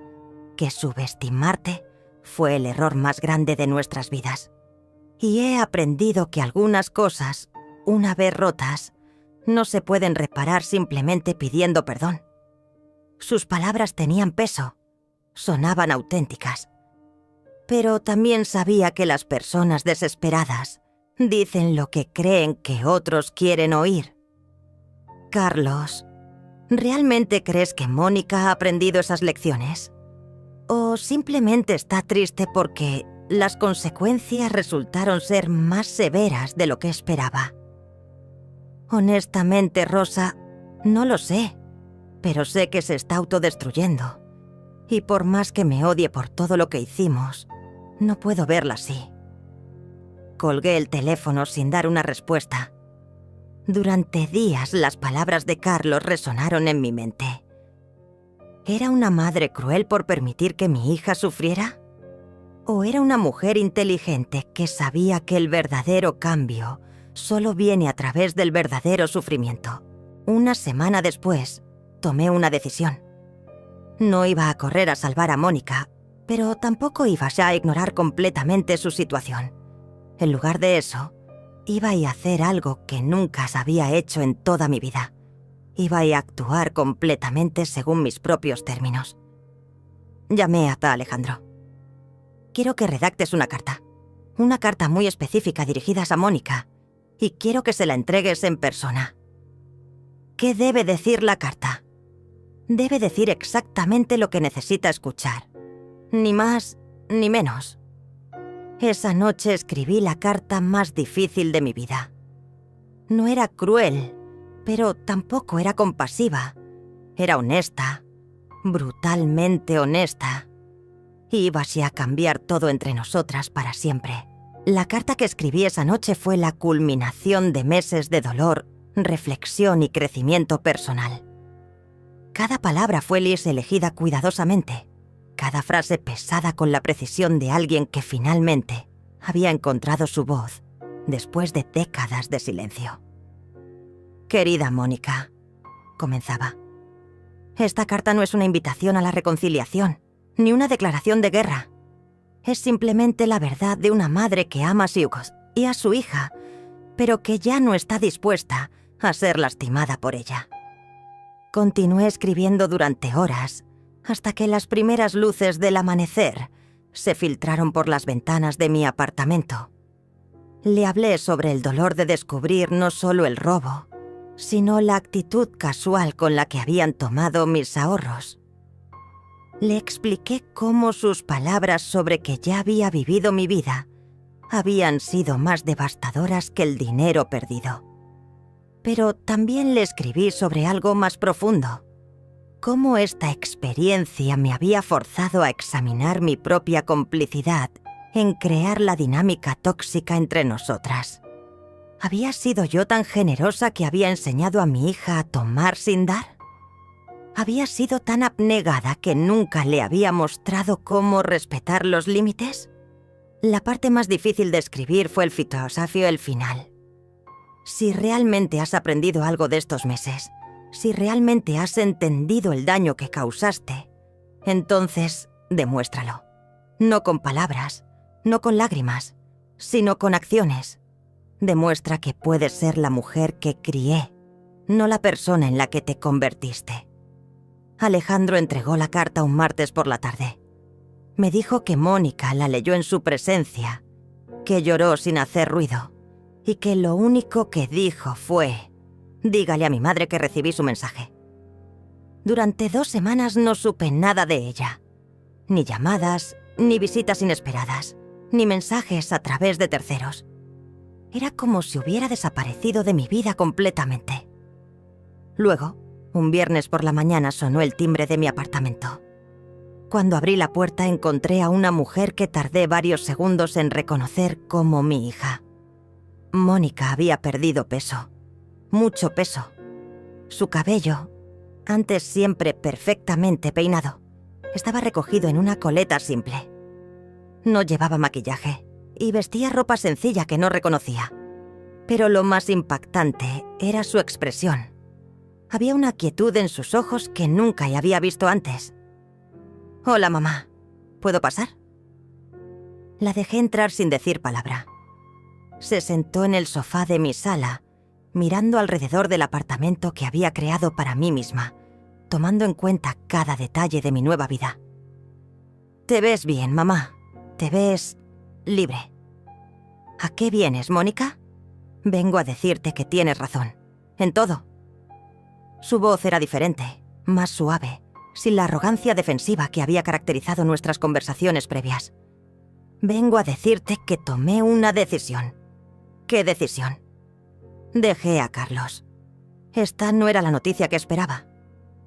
que subestimarte fue el error más grande de nuestras vidas. Y he aprendido que algunas cosas, una vez rotas, no se pueden reparar simplemente pidiendo perdón. Sus palabras tenían peso, sonaban auténticas. Pero también sabía que las personas desesperadas dicen lo que creen que otros quieren oír. Carlos, ¿realmente crees que Mónica ha aprendido esas lecciones? ¿O simplemente está triste porque las consecuencias resultaron ser más severas de lo que esperaba? Honestamente, Rosa, no lo sé, pero sé que se está autodestruyendo. Y por más que me odie por todo lo que hicimos, no puedo verla así. Colgué el teléfono sin dar una respuesta. Durante días las palabras de Carlos resonaron en mi mente. ¿Era una madre cruel por permitir que mi hija sufriera? ¿O era una mujer inteligente que sabía que el verdadero cambio solo viene a través del verdadero sufrimiento? Una semana después, tomé una decisión. No iba a correr a salvar a Mónica, pero tampoco iba ya a ignorar completamente su situación. En lugar de eso, iba a hacer algo que nunca había hecho en toda mi vida. Iba a actuar completamente según mis propios términos. Llamé a Alejandro. Quiero que redactes una carta muy específica dirigida a Mónica, y quiero que se la entregues en persona. ¿Qué debe decir la carta? Debe decir exactamente lo que necesita escuchar. Ni más ni menos. Esa noche escribí la carta más difícil de mi vida. No era cruel, pero tampoco era compasiva. Era honesta, brutalmente honesta. Iba así a cambiar todo entre nosotras para siempre. La carta que escribí esa noche fue la culminación de meses de dolor, reflexión y crecimiento personal. Cada palabra fue elegida cuidadosamente. Cada frase pesada con la precisión de alguien que finalmente había encontrado su voz después de décadas de silencio. Querida Mónica, comenzaba. Esta carta no es una invitación a la reconciliación, ni una declaración de guerra. Es simplemente la verdad de una madre que ama a Siugos y a su hija, pero que ya no está dispuesta a ser lastimada por ella. Continué escribiendo durante horas, hasta que las primeras luces del amanecer se filtraron por las ventanas de mi apartamento. Le hablé sobre el dolor de descubrir no solo el robo, sino la actitud casual con la que habían tomado mis ahorros. Le expliqué cómo sus palabras sobre que ya había vivido mi vida habían sido más devastadoras que el dinero perdido. Pero también le escribí sobre algo más profundo. Cómo esta experiencia me había forzado a examinar mi propia complicidad en crear la dinámica tóxica entre nosotras. ¿Había sido yo tan generosa que había enseñado a mi hija a tomar sin dar? ¿Había sido tan abnegada que nunca le había mostrado cómo respetar los límites? La parte más difícil de escribir fue el fitosafio, el final. Si realmente has aprendido algo de estos meses, si realmente has entendido el daño que causaste, entonces demuéstralo. No con palabras, no con lágrimas, sino con acciones. Demuestra que puedes ser la mujer que crié, no la persona en la que te convertiste. Alejandro entregó la carta un martes por la tarde. Me dijo que Mónica la leyó en su presencia, que lloró sin hacer ruido y que lo único que dijo fue: dígale a mi madre que recibí su mensaje. Durante 2 semanas no supe nada de ella. Ni llamadas, ni visitas inesperadas, ni mensajes a través de terceros. Era como si hubiera desaparecido de mi vida completamente. Luego, un viernes por la mañana sonó el timbre de mi apartamento. Cuando abrí la puerta encontré a una mujer que tardé varios segundos en reconocer como mi hija. Mónica había perdido peso, mucho peso. Su cabello, antes siempre perfectamente peinado, estaba recogido en una coleta simple. No llevaba maquillaje y vestía ropa sencilla que no reconocía. Pero lo más impactante era su expresión. Había una quietud en sus ojos que nunca había visto antes. «Hola, mamá. ¿Puedo pasar?» La dejé entrar sin decir palabra. Se sentó en el sofá de mi sala, mirando alrededor del apartamento que había creado para mí misma, tomando en cuenta cada detalle de mi nueva vida. «Te ves bien, mamá. Te ves libre». «¿A qué vienes, Mónica?» «Vengo a decirte que tienes razón. En todo». Su voz era diferente, más suave, sin la arrogancia defensiva que había caracterizado nuestras conversaciones previas. «Vengo a decirte que tomé una decisión». «¿Qué decisión?» «Dejé a Carlos. Esta no era la noticia que esperaba».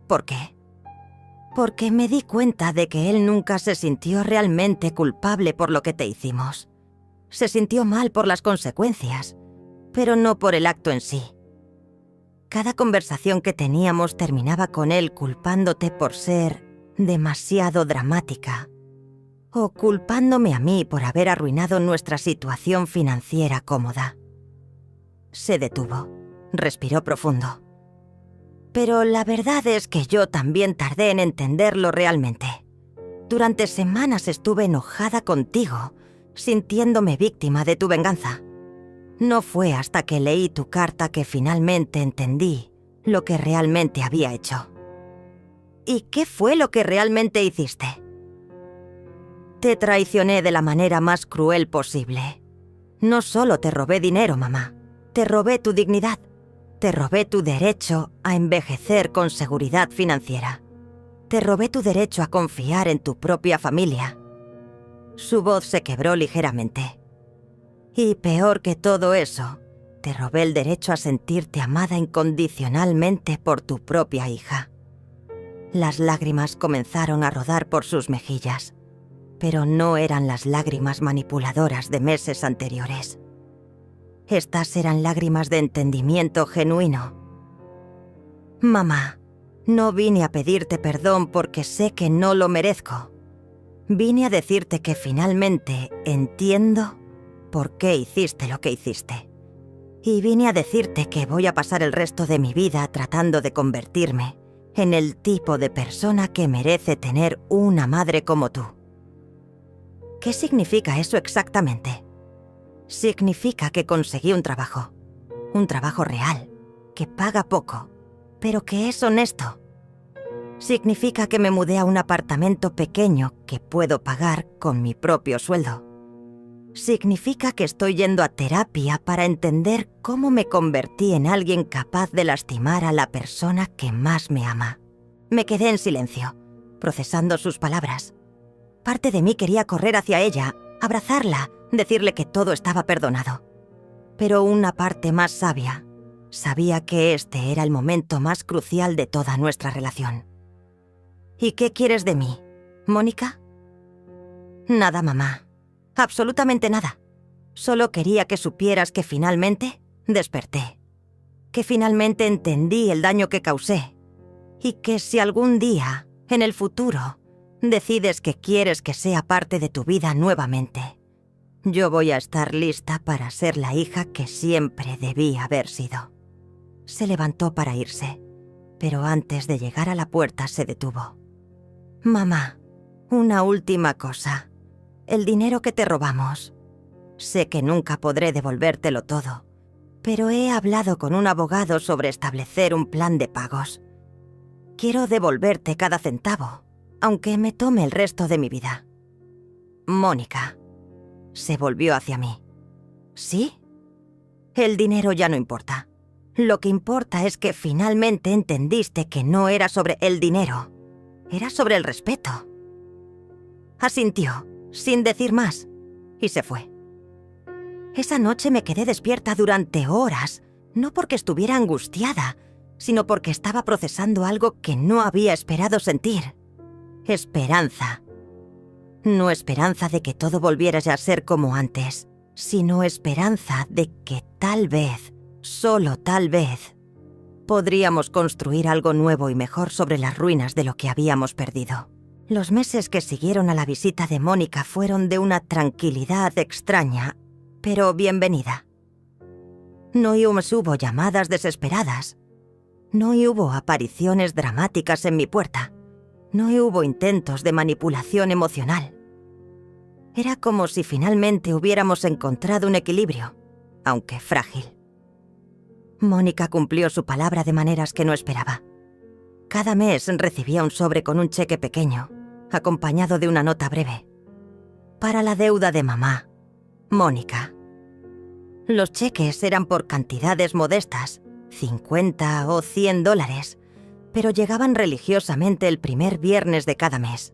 «¿Por qué?» «Porque me di cuenta de que él nunca se sintió realmente culpable por lo que te hicimos. Se sintió mal por las consecuencias, pero no por el acto en sí. Cada conversación que teníamos terminaba con él culpándote por ser demasiado dramática, o culpándome a mí por haber arruinado nuestra situación financiera cómoda». Se detuvo, respiró profundo. «Pero la verdad es que yo también tardé en entenderlo realmente. Durante semanas estuve enojada contigo, sintiéndome víctima de tu venganza. No fue hasta que leí tu carta que finalmente entendí lo que realmente había hecho». «¿Y qué fue lo que realmente hiciste?» «Te traicioné de la manera más cruel posible. No solo te robé dinero, mamá, te robé tu dignidad. Te robé tu derecho a envejecer con seguridad financiera. Te robé tu derecho a confiar en tu propia familia». Su voz se quebró ligeramente. «Y peor que todo eso, te robé el derecho a sentirte amada incondicionalmente por tu propia hija». Las lágrimas comenzaron a rodar por sus mejillas, pero no eran las lágrimas manipuladoras de meses anteriores. Estas eran lágrimas de entendimiento genuino. «Mamá, no vine a pedirte perdón porque sé que no lo merezco. Vine a decirte que finalmente entiendo por qué hiciste lo que hiciste. Y vine a decirte que voy a pasar el resto de mi vida tratando de convertirme en el tipo de persona que merece tener una madre como tú». ¿Qué significa eso exactamente? Significa que conseguí un trabajo real, que paga poco, pero que es honesto. Significa que me mudé a un apartamento pequeño que puedo pagar con mi propio sueldo. Significa que estoy yendo a terapia para entender cómo me convertí en alguien capaz de lastimar a la persona que más me ama. Me quedé en silencio, procesando sus palabras. Parte de mí quería correr hacia ella, abrazarla, decirle que todo estaba perdonado. Pero una parte más sabia sabía que este era el momento más crucial de toda nuestra relación. «¿Y qué quieres de mí, Mónica?» «Nada, mamá. Absolutamente nada. Solo quería que supieras que finalmente desperté. Que finalmente entendí el daño que causé. Y que si algún día, en el futuro, decides que quieres que sea parte de tu vida nuevamente, yo voy a estar lista para ser la hija que siempre debí haber sido. Se levantó para irse, pero antes de llegar a la puerta se detuvo. Mamá, una última cosa. El dinero que te robamos. Sé que nunca podré devolvértelo todo, pero he hablado con un abogado sobre establecer un plan de pagos. Quiero devolverte cada centavo, aunque me tome el resto de mi vida. Mónica. Se volvió hacia mí. ¿Sí? El dinero ya no importa. Lo que importa es que finalmente entendiste que no era sobre el dinero. Era sobre el respeto. Asintió, sin decir más, y se fue. Esa noche me quedé despierta durante horas, no porque estuviera angustiada, sino porque estaba procesando algo que no había esperado sentir. Esperanza. No esperanza de que todo volviera a ser como antes, sino esperanza de que tal vez, solo tal vez, podríamos construir algo nuevo y mejor sobre las ruinas de lo que habíamos perdido. Los meses que siguieron a la visita de Mónica fueron de una tranquilidad extraña, pero bienvenida. No hubo llamadas desesperadas. No hubo apariciones dramáticas en mi puerta. No hubo intentos de manipulación emocional. Era como si finalmente hubiéramos encontrado un equilibrio, aunque frágil. Mónica cumplió su palabra de maneras que no esperaba. Cada mes recibía un sobre con un cheque pequeño, acompañado de una nota breve. Para la deuda de mamá, Mónica. Los cheques eran por cantidades modestas, 50 o 100 dólares, pero llegaban religiosamente el primer viernes de cada mes.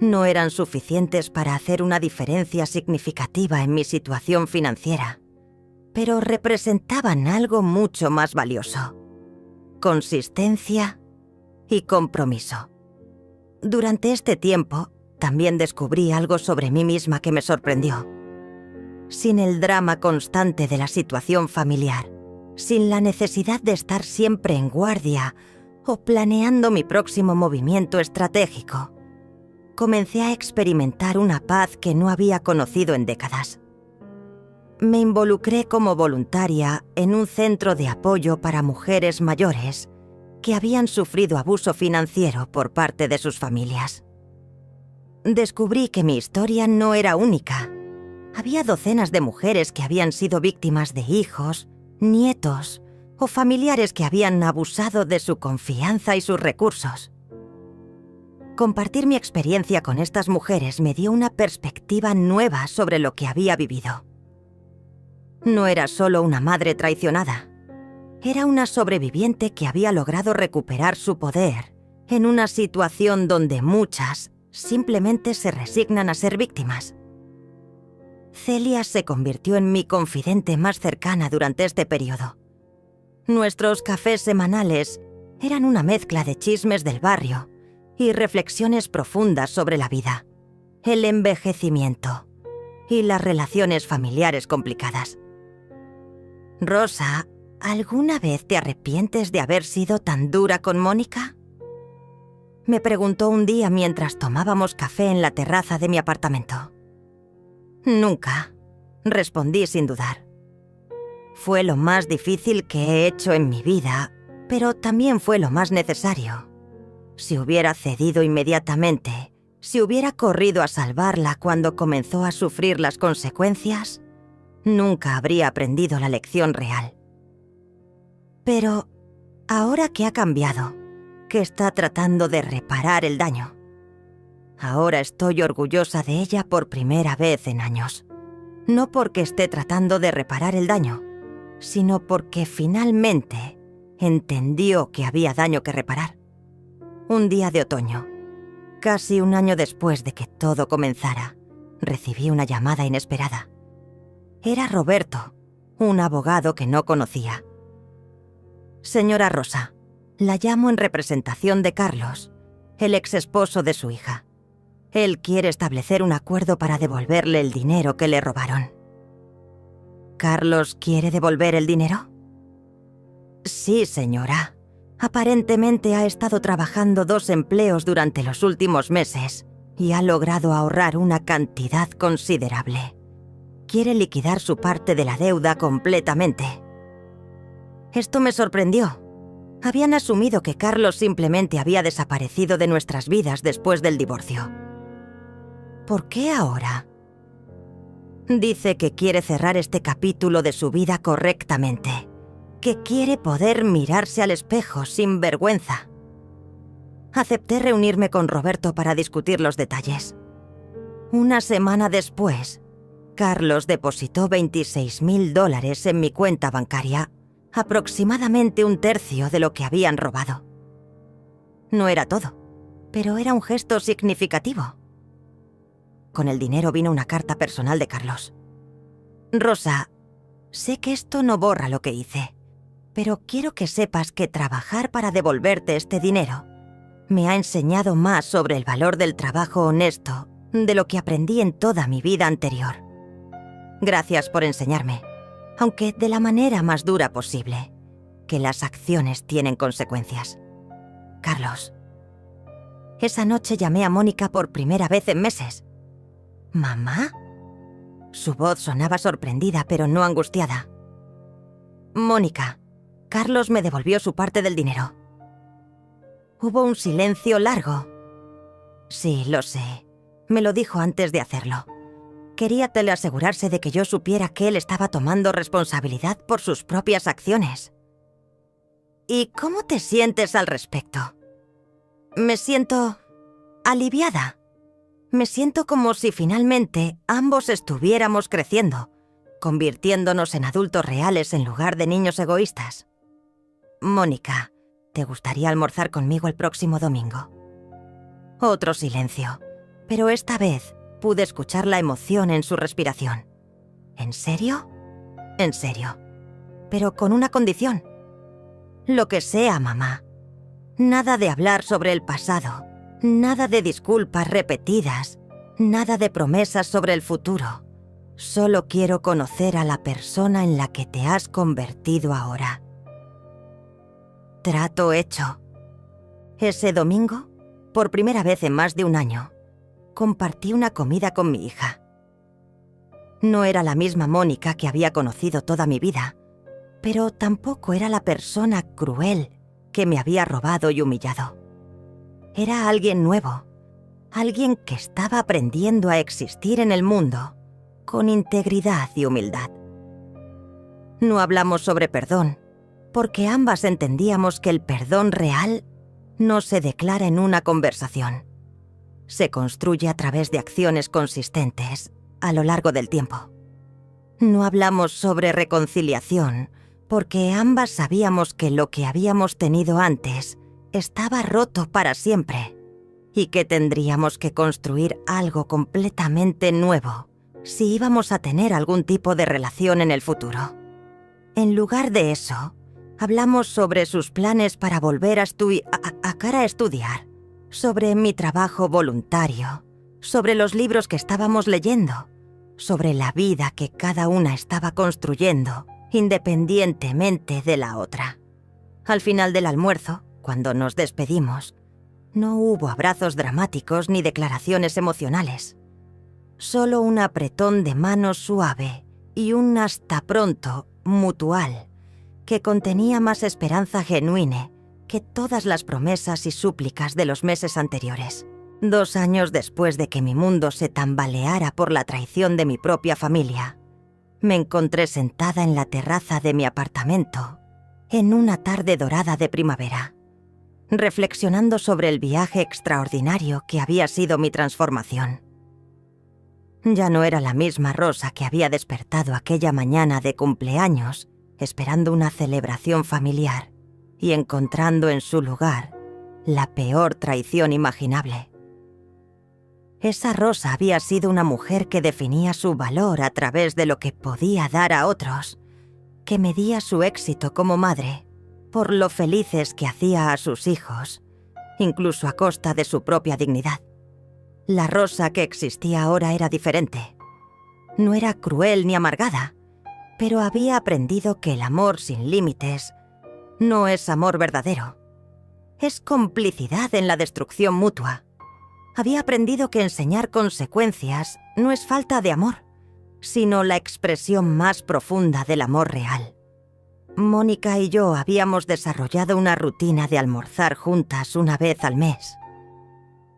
No eran suficientes para hacer una diferencia significativa en mi situación financiera, pero representaban algo mucho más valioso: consistencia y compromiso. Durante este tiempo, también descubrí algo sobre mí misma que me sorprendió. Sin el drama constante de la situación familiar, sin la necesidad de estar siempre en guardia o planeando mi próximo movimiento estratégico, comencé a experimentar una paz que no había conocido en décadas. Me involucré como voluntaria en un centro de apoyo para mujeres mayores que habían sufrido abuso financiero por parte de sus familias. Descubrí que mi historia no era única. Había docenas de mujeres que habían sido víctimas de hijos, nietos o familiares que habían abusado de su confianza y sus recursos. Compartir mi experiencia con estas mujeres me dio una perspectiva nueva sobre lo que había vivido. No era solo una madre traicionada. Era una sobreviviente que había logrado recuperar su poder en una situación donde muchas simplemente se resignan a ser víctimas. Celia se convirtió en mi confidente más cercana durante este periodo. Nuestros cafés semanales eran una mezcla de chismes del barrio y reflexiones profundas sobre la vida, el envejecimiento y las relaciones familiares complicadas. Rosa, ¿alguna vez te arrepientes de haber sido tan dura con Mónica?, me preguntó un día mientras tomábamos café en la terraza de mi apartamento. Nunca, respondí sin dudar. Fue lo más difícil que he hecho en mi vida, pero también fue lo más necesario. Si hubiera cedido inmediatamente, si hubiera corrido a salvarla cuando comenzó a sufrir las consecuencias, nunca habría aprendido la lección real. Pero, ahora que ha cambiado, que está tratando de reparar el daño, ahora estoy orgullosa de ella por primera vez en años. No porque esté tratando de reparar el daño, sino porque finalmente entendió que había daño que reparar. Un día de otoño, casi un año después de que todo comenzara, recibí una llamada inesperada. Era Roberto, un abogado que no conocía. Señora Rosa, la llamo en representación de Carlos, el ex esposo de su hija. Él quiere establecer un acuerdo para devolverle el dinero que le robaron. ¿Carlos quiere devolver el dinero? Sí, señora. Aparentemente ha estado trabajando 2 empleos durante los últimos meses y ha logrado ahorrar una cantidad considerable. Quiere liquidar su parte de la deuda completamente. Esto me sorprendió. Habían asumido que Carlos simplemente había desaparecido de nuestras vidas después del divorcio. ¿Por qué ahora? Dice que quiere cerrar este capítulo de su vida correctamente, que quiere poder mirarse al espejo sin vergüenza. Acepté reunirme con Roberto para discutir los detalles. Una semana después, Carlos depositó $26.000 en mi cuenta bancaria, aproximadamente 1/3 de lo que habían robado. No era todo, pero era un gesto significativo. Con el dinero vino una carta personal de Carlos. Rosa, sé que esto no borra lo que hice, pero quiero que sepas que trabajar para devolverte este dinero me ha enseñado más sobre el valor del trabajo honesto de lo que aprendí en toda mi vida anterior. Gracias por enseñarme, aunque de la manera más dura posible, que las acciones tienen consecuencias. Carlos. Esa noche llamé a Mónica por primera vez en meses. ¿Mamá? Su voz sonaba sorprendida, pero no angustiada. Mónica, Carlos me devolvió su parte del dinero. Hubo un silencio largo. Sí, lo sé. Me lo dijo antes de hacerlo. Quería teleasegurarse de que yo supiera que él estaba tomando responsabilidad por sus propias acciones. ¿Y cómo te sientes al respecto? Me siento aliviada. Me siento como si finalmente ambos estuviéramos creciendo, convirtiéndonos en adultos reales en lugar de niños egoístas. Mónica, ¿te gustaría almorzar conmigo el próximo domingo? Otro silencio, pero esta vez pude escuchar la emoción en su respiración. ¿En serio? En serio. Pero con una condición. Lo que sea, mamá. Nada de hablar sobre el pasado. Nada de disculpas repetidas, nada de promesas sobre el futuro. Solo quiero conocer a la persona en la que te has convertido ahora. Trato hecho. Ese domingo, por primera vez en más de 1 año, compartí una comida con mi hija. No era la misma Mónica que había conocido toda mi vida, pero tampoco era la persona cruel que me había robado y humillado. Era alguien nuevo, alguien que estaba aprendiendo a existir en el mundo con integridad y humildad. No hablamos sobre perdón, porque ambas entendíamos que el perdón real no se declara en una conversación. Se construye a través de acciones consistentes a lo largo del tiempo. No hablamos sobre reconciliación, porque ambas sabíamos que lo que habíamos tenido antes estaba roto para siempre y que tendríamos que construir algo completamente nuevo si íbamos a tener algún tipo de relación en el futuro. En lugar de eso, hablamos sobre sus planes para volver a estudiar, sobre mi trabajo voluntario, sobre los libros que estábamos leyendo, sobre la vida que cada una estaba construyendo, independientemente de la otra. Al final del almuerzo, cuando nos despedimos, no hubo abrazos dramáticos ni declaraciones emocionales. Solo un apretón de mano suave y un hasta pronto mutual que contenía más esperanza genuina que todas las promesas y súplicas de los meses anteriores. 2 años después de que mi mundo se tambaleara por la traición de mi propia familia, me encontré sentada en la terraza de mi apartamento en una tarde dorada de primavera, reflexionando sobre el viaje extraordinario que había sido mi transformación. Ya no era la misma Rosa que había despertado aquella mañana de cumpleaños, esperando una celebración familiar y encontrando en su lugar la peor traición imaginable. Esa Rosa había sido una mujer que definía su valor a través de lo que podía dar a otros, que medía su éxito como madre por lo felices que hacía a sus hijos, incluso a costa de su propia dignidad. La Rosa que existía ahora era diferente. No era cruel ni amargada, pero había aprendido que el amor sin límites no es amor verdadero. Es complicidad en la destrucción mutua. Había aprendido que enseñar consecuencias no es falta de amor, sino la expresión más profunda del amor real. Mónica y yo habíamos desarrollado una rutina de almorzar juntas una vez al mes.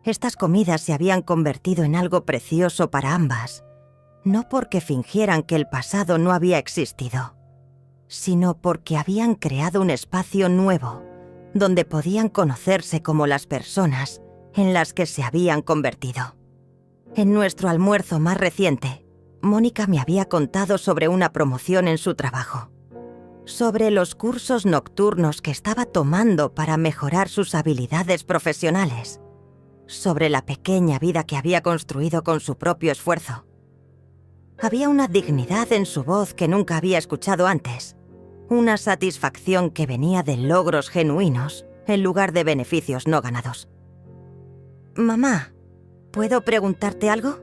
Estas comidas se habían convertido en algo precioso para ambas, no porque fingieran que el pasado no había existido, sino porque habían creado un espacio nuevo, donde podían conocerse como las personas en las que se habían convertido. En nuestro almuerzo más reciente, Mónica me había contado sobre una promoción en su trabajo, sobre los cursos nocturnos que estaba tomando para mejorar sus habilidades profesionales, sobre la pequeña vida que había construido con su propio esfuerzo. Había una dignidad en su voz que nunca había escuchado antes, una satisfacción que venía de logros genuinos en lugar de beneficios no ganados. «Mamá, ¿puedo preguntarte algo?»,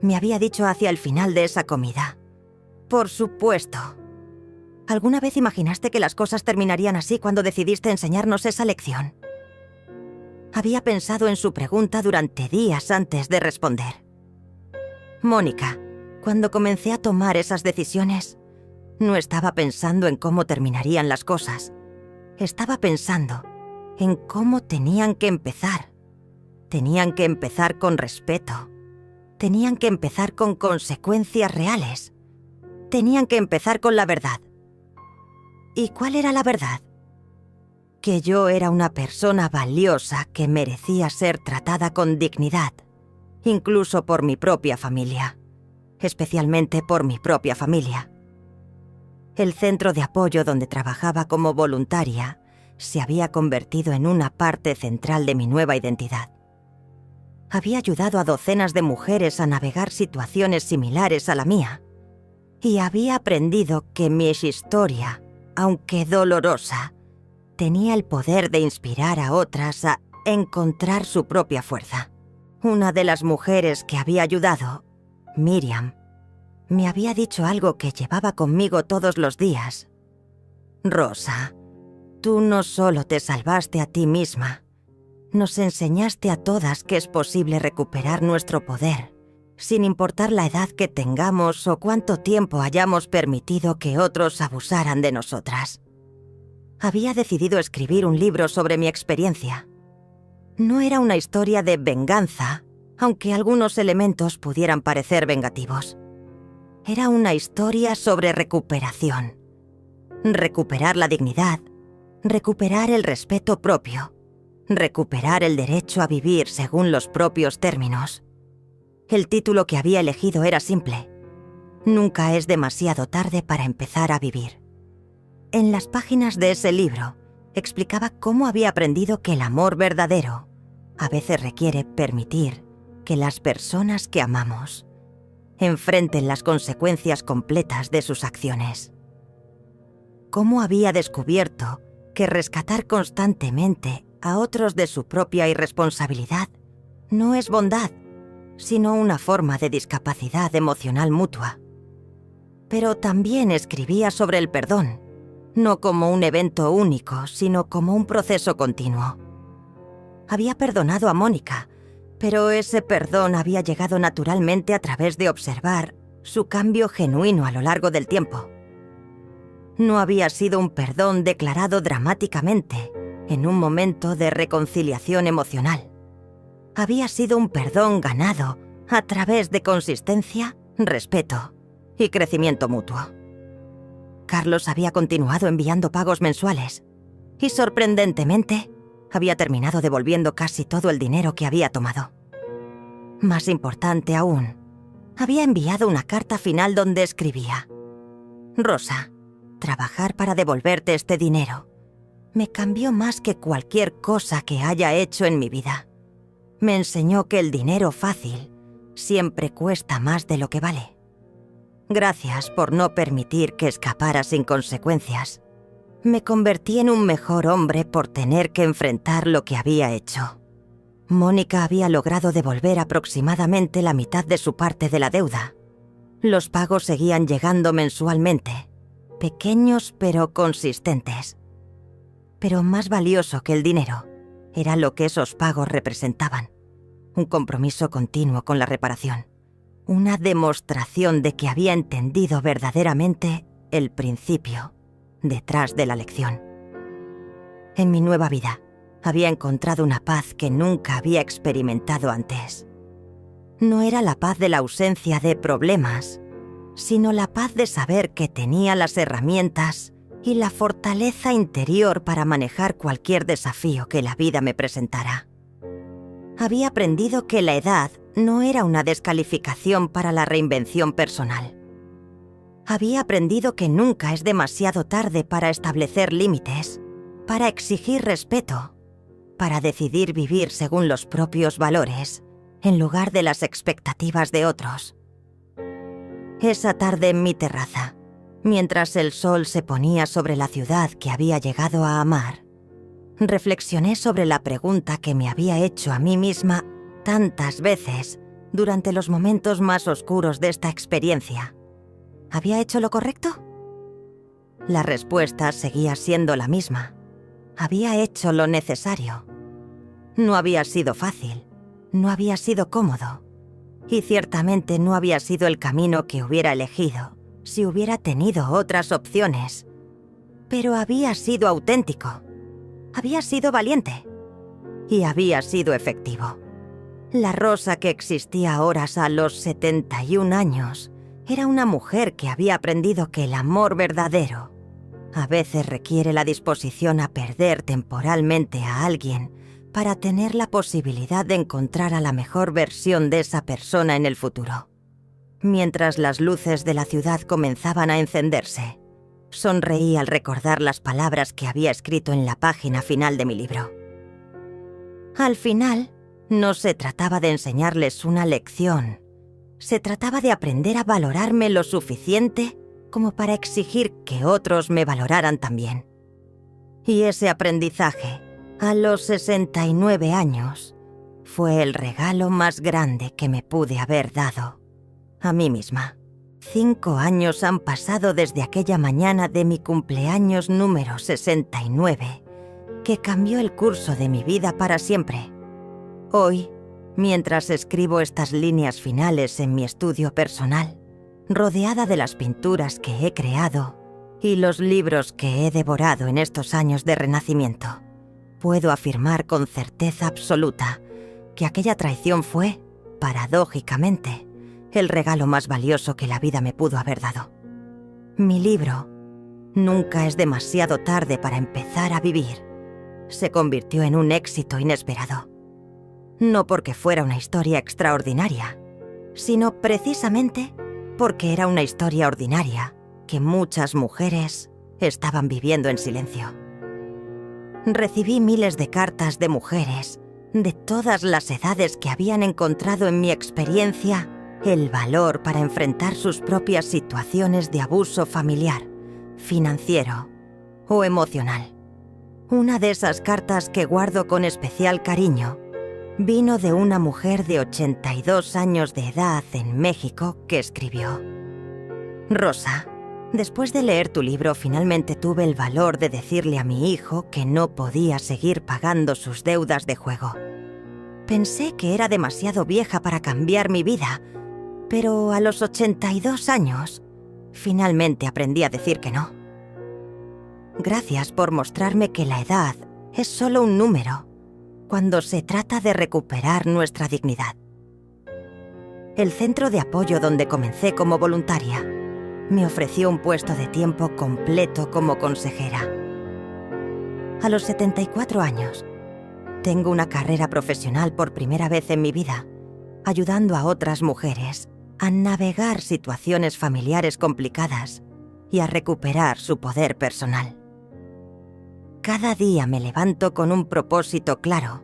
me había dicho hacia el final de esa comida. «Por supuesto. ¿Alguna vez imaginaste que las cosas terminarían así cuando decidiste enseñarnos esa lección?». Había pensado en su pregunta durante días antes de responder. Mónica, cuando comencé a tomar esas decisiones, no estaba pensando en cómo terminarían las cosas. Estaba pensando en cómo tenían que empezar. Tenían que empezar con respeto. Tenían que empezar con consecuencias reales. Tenían que empezar con la verdad. ¿Y cuál era la verdad? Que yo era una persona valiosa que merecía ser tratada con dignidad, incluso por mi propia familia, especialmente por mi propia familia. El centro de apoyo donde trabajaba como voluntaria se había convertido en una parte central de mi nueva identidad. Había ayudado a docenas de mujeres a navegar situaciones similares a la mía, y había aprendido que mi historia, aunque dolorosa, tenía el poder de inspirar a otras a encontrar su propia fuerza. Una de las mujeres que había ayudado, Miriam, me había dicho algo que llevaba conmigo todos los días. «Rosa, tú no solo te salvaste a ti misma, nos enseñaste a todas que es posible recuperar nuestro poder, sin importar la edad que tengamos o cuánto tiempo hayamos permitido que otros abusaran de nosotras». Había decidido escribir un libro sobre mi experiencia. No era una historia de venganza, aunque algunos elementos pudieran parecer vengativos. Era una historia sobre recuperación. Recuperar la dignidad, recuperar el respeto propio, recuperar el derecho a vivir según los propios términos. El título que había elegido era simple: Nunca es demasiado tarde para empezar a vivir. En las páginas de ese libro, explicaba cómo había aprendido que el amor verdadero a veces requiere permitir que las personas que amamos enfrenten las consecuencias completas de sus acciones. Cómo había descubierto que rescatar constantemente a otros de su propia irresponsabilidad no es bondad, sino una forma de discapacidad emocional mutua. Pero también escribía sobre el perdón, no como un evento único, sino como un proceso continuo. Había perdonado a Mónica, pero ese perdón había llegado naturalmente a través de observar su cambio genuino a lo largo del tiempo. No había sido un perdón declarado dramáticamente en un momento de reconciliación emocional. Había sido un perdón ganado a través de consistencia, respeto y crecimiento mutuo. Carlos había continuado enviando pagos mensuales y, sorprendentemente, había terminado devolviendo casi todo el dinero que había tomado. Más importante aún, había enviado una carta final donde escribía: «Rosa, trabajar para devolverte este dinero me cambió más que cualquier cosa que haya hecho en mi vida. Me enseñó que el dinero fácil siempre cuesta más de lo que vale. Gracias por no permitir que escapara sin consecuencias. Me convertí en un mejor hombre por tener que enfrentar lo que había hecho. Mónica había logrado devolver aproximadamente la mitad de su parte de la deuda. Los pagos seguían llegando mensualmente, pequeños pero consistentes. Pero más valioso que el dinero era lo que esos pagos representaban: un compromiso continuo con la reparación, una demostración de que había entendido verdaderamente el principio detrás de la lección. En mi nueva vida había encontrado una paz que nunca había experimentado antes. No era la paz de la ausencia de problemas, sino la paz de saber que tenía las herramientas y la fortaleza interior para manejar cualquier desafío que la vida me presentara. Había aprendido que la edad no era una descalificación para la reinvención personal. Había aprendido que nunca es demasiado tarde para establecer límites, para exigir respeto, para decidir vivir según los propios valores, en lugar de las expectativas de otros. Esa tarde en mi terraza, mientras el sol se ponía sobre la ciudad que había llegado a amar, reflexioné sobre la pregunta que me había hecho a mí misma tantas veces durante los momentos más oscuros de esta experiencia. ¿Había hecho lo correcto? La respuesta seguía siendo la misma. Había hecho lo necesario. No había sido fácil, no había sido cómodo, y ciertamente no había sido el camino que hubiera elegido si hubiera tenido otras opciones. Pero había sido auténtico, había sido valiente y había sido efectivo. La Rosa que existía ahora a los 71 años era una mujer que había aprendido que el amor verdadero a veces requiere la disposición a perder temporalmente a alguien para tener la posibilidad de encontrar a la mejor versión de esa persona en el futuro. Mientras las luces de la ciudad comenzaban a encenderse, sonreí al recordar las palabras que había escrito en la página final de mi libro. Al final, no se trataba de enseñarles una lección. Se trataba de aprender a valorarme lo suficiente como para exigir que otros me valoraran también. Y ese aprendizaje, a los 69 años, fue el regalo más grande que me pude haber dado a mí misma. 5 años han pasado desde aquella mañana de mi cumpleaños número 69, que cambió el curso de mi vida para siempre. Hoy, mientras escribo estas líneas finales en mi estudio personal, rodeada de las pinturas que he creado y los libros que he devorado en estos años de renacimiento, puedo afirmar con certeza absoluta que aquella traición fue, paradójicamente, el regalo más valioso que la vida me pudo haber dado. Mi libro, Nunca es demasiado tarde para empezar a vivir, se convirtió en un éxito inesperado. No porque fuera una historia extraordinaria, sino precisamente porque era una historia ordinaria que muchas mujeres estaban viviendo en silencio. Recibí miles de cartas de mujeres de todas las edades que habían encontrado en mi experiencia el valor para enfrentar sus propias situaciones de abuso familiar, financiero o emocional. Una de esas cartas que guardo con especial cariño vino de una mujer de 82 años de edad en México que escribió: Rosa, después de leer tu libro finalmente tuve el valor de decirle a mi hijo que no podía seguir pagando sus deudas de juego. Pensé que era demasiado vieja para cambiar mi vida, pero a los 82 años finalmente aprendí a decir que no. Gracias por mostrarme que la edad es solo un número cuando se trata de recuperar nuestra dignidad. El centro de apoyo donde comencé como voluntaria me ofreció un puesto de tiempo completo como consejera. A los 74 años, tengo una carrera profesional por primera vez en mi vida, ayudando a otras mujeres a navegar situaciones familiares complicadas y a recuperar su poder personal. Cada día me levanto con un propósito claro,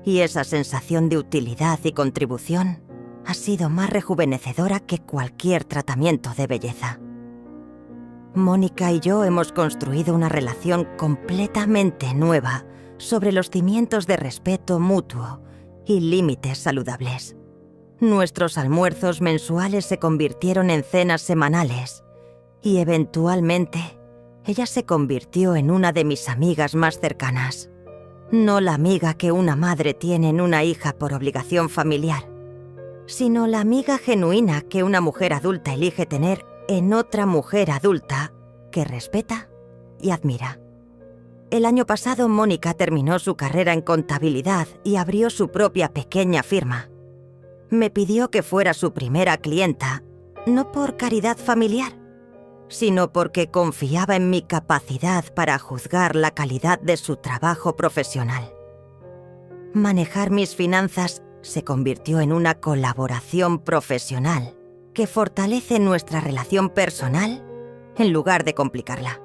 y esa sensación de utilidad y contribución ha sido más rejuvenecedora que cualquier tratamiento de belleza. Mónica y yo hemos construido una relación completamente nueva sobre los cimientos de respeto mutuo y límites saludables. Nuestros almuerzos mensuales se convirtieron en cenas semanales y eventualmente ella se convirtió en una de mis amigas más cercanas. No la amiga que una madre tiene en una hija por obligación familiar, sino la amiga genuina que una mujer adulta elige tener en otra mujer adulta que respeta y admira. El año pasado, Mónica terminó su carrera en contabilidad y abrió su propia pequeña firma. Me pidió que fuera su primera clienta, no por caridad familiar, sino porque confiaba en mi capacidad para juzgar la calidad de su trabajo profesional. Manejar mis finanzas se convirtió en una colaboración profesional que fortalece nuestra relación personal en lugar de complicarla.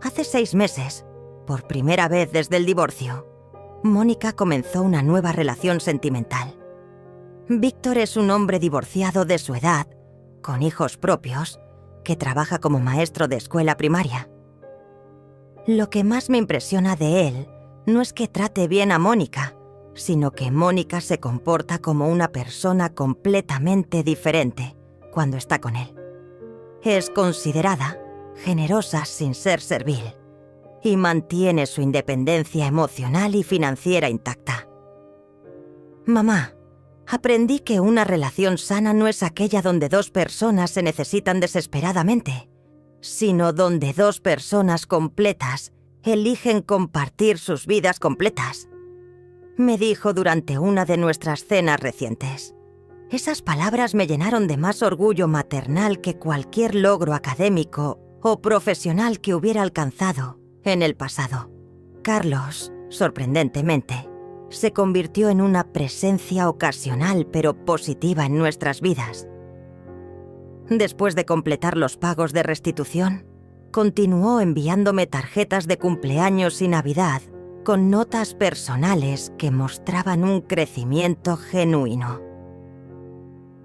Hace 6 meses, por primera vez desde el divorcio, Mónica comenzó una nueva relación sentimental. Víctor es un hombre divorciado de su edad, con hijos propios, que trabaja como maestro de escuela primaria. Lo que más me impresiona de él no es que trate bien a Mónica, sino que Mónica se comporta como una persona completamente diferente cuando está con él. Es considerada, generosa sin ser servil, y mantiene su independencia emocional y financiera intacta. Mamá, aprendí que una relación sana no es aquella donde 2 personas se necesitan desesperadamente, sino donde 2 personas completas eligen compartir sus vidas completas. Me dijo durante una de nuestras cenas recientes. Esas palabras me llenaron de más orgullo maternal que cualquier logro académico o profesional que hubiera alcanzado en el pasado. Carlos, sorprendentemente, se convirtió en una presencia ocasional pero positiva en nuestras vidas. Después de completar los pagos de restitución, continuó enviándome tarjetas de cumpleaños y Navidad con notas personales que mostraban un crecimiento genuino.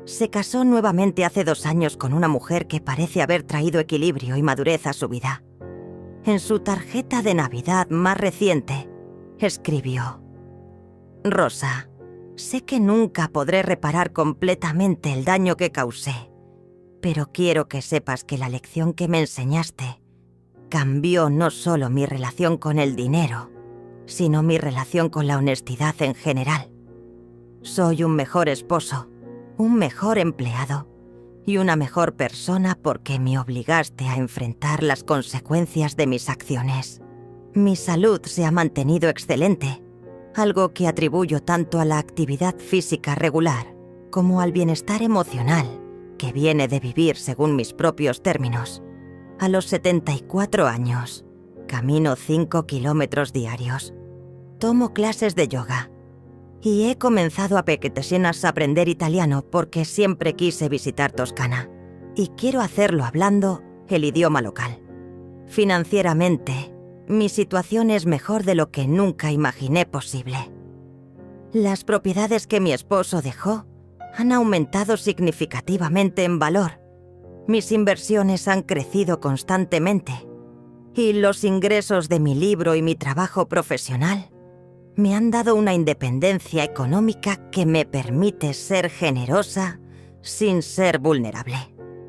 Se casó nuevamente hace 2 años con una mujer que parece haber traído equilibrio y madurez a su vida. En su tarjeta de Navidad más reciente, escribió: Rosa, sé que nunca podré reparar completamente el daño que causé, pero quiero que sepas que la lección que me enseñaste cambió no solo mi relación con el dinero, sino mi relación con la honestidad en general. Soy un mejor esposo, un mejor empleado y una mejor persona porque me obligaste a enfrentar las consecuencias de mis acciones. Mi salud se ha mantenido excelente, algo que atribuyo tanto a la actividad física regular como al bienestar emocional que viene de vivir según mis propios términos. A los 74 años, camino 5 kilómetros diarios. Tomo clases de yoga. Y he comenzado a pequeñas a aprender italiano porque siempre quise visitar Toscana. Y quiero hacerlo hablando el idioma local. Financieramente, mi situación es mejor de lo que nunca imaginé posible. Las propiedades que mi esposo dejó han aumentado significativamente en valor. Mis inversiones han crecido constantemente. Y los ingresos de mi libro y mi trabajo profesional me han dado una independencia económica que me permite ser generosa sin ser vulnerable.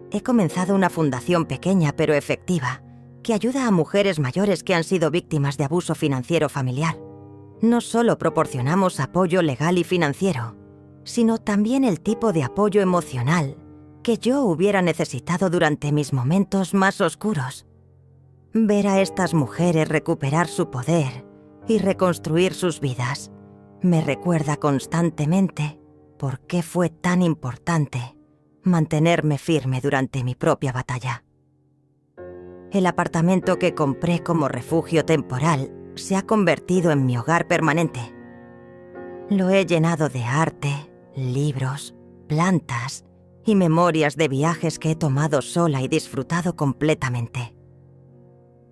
He comenzado una fundación pequeña pero efectiva que ayuda a mujeres mayores que han sido víctimas de abuso financiero familiar. No solo proporcionamos apoyo legal y financiero, sino también el tipo de apoyo emocional que yo hubiera necesitado durante mis momentos más oscuros. Ver a estas mujeres recuperar su poder y reconstruir sus vidas me recuerda constantemente por qué fue tan importante mantenerme firme durante mi propia batalla. El apartamento que compré como refugio temporal se ha convertido en mi hogar permanente. Lo he llenado de arte, libros, plantas y memorias de viajes que he tomado sola y disfrutado completamente.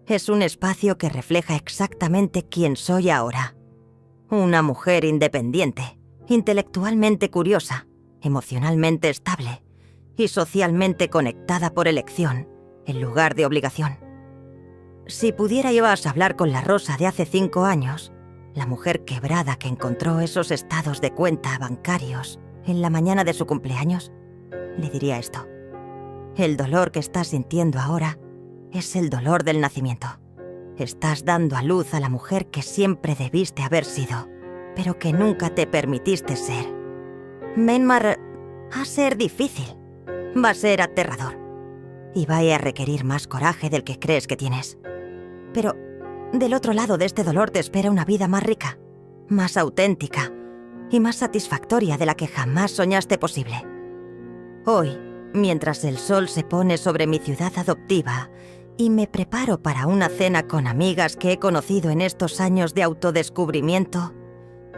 Es un espacio que refleja exactamente quién soy ahora. Una mujer independiente, intelectualmente curiosa, emocionalmente estable y socialmente conectada por elección, en lugar de obligación. Si pudiera ibas a hablar con la Rosa de hace 5 años, la mujer quebrada que encontró esos estados de cuenta bancarios en la mañana de su cumpleaños, le diría esto. El dolor que estás sintiendo ahora es el dolor del nacimiento. Estás dando a luz a la mujer que siempre debiste haber sido, pero que nunca te permitiste ser. Myanmar va a ser difícil, va a ser aterrador, y va a requerir más coraje del que crees que tienes. Pero del otro lado de este dolor te espera una vida más rica, más auténtica y más satisfactoria de la que jamás soñaste posible. Hoy, mientras el sol se pone sobre mi ciudad adoptiva y me preparo para una cena con amigas que he conocido en estos años de autodescubrimiento,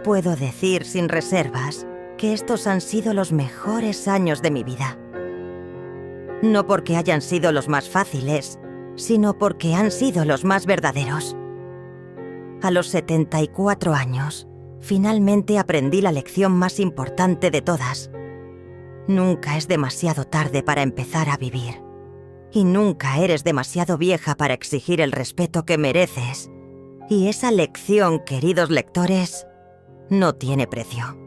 puedo decir sin reservas que estos han sido los mejores años de mi vida. No porque hayan sido los más fáciles, sino porque han sido los más verdaderos. A los 74 años, finalmente aprendí la lección más importante de todas. Nunca es demasiado tarde para empezar a vivir. Y nunca eres demasiado vieja para exigir el respeto que mereces. Y esa lección, queridos lectores, no tiene precio.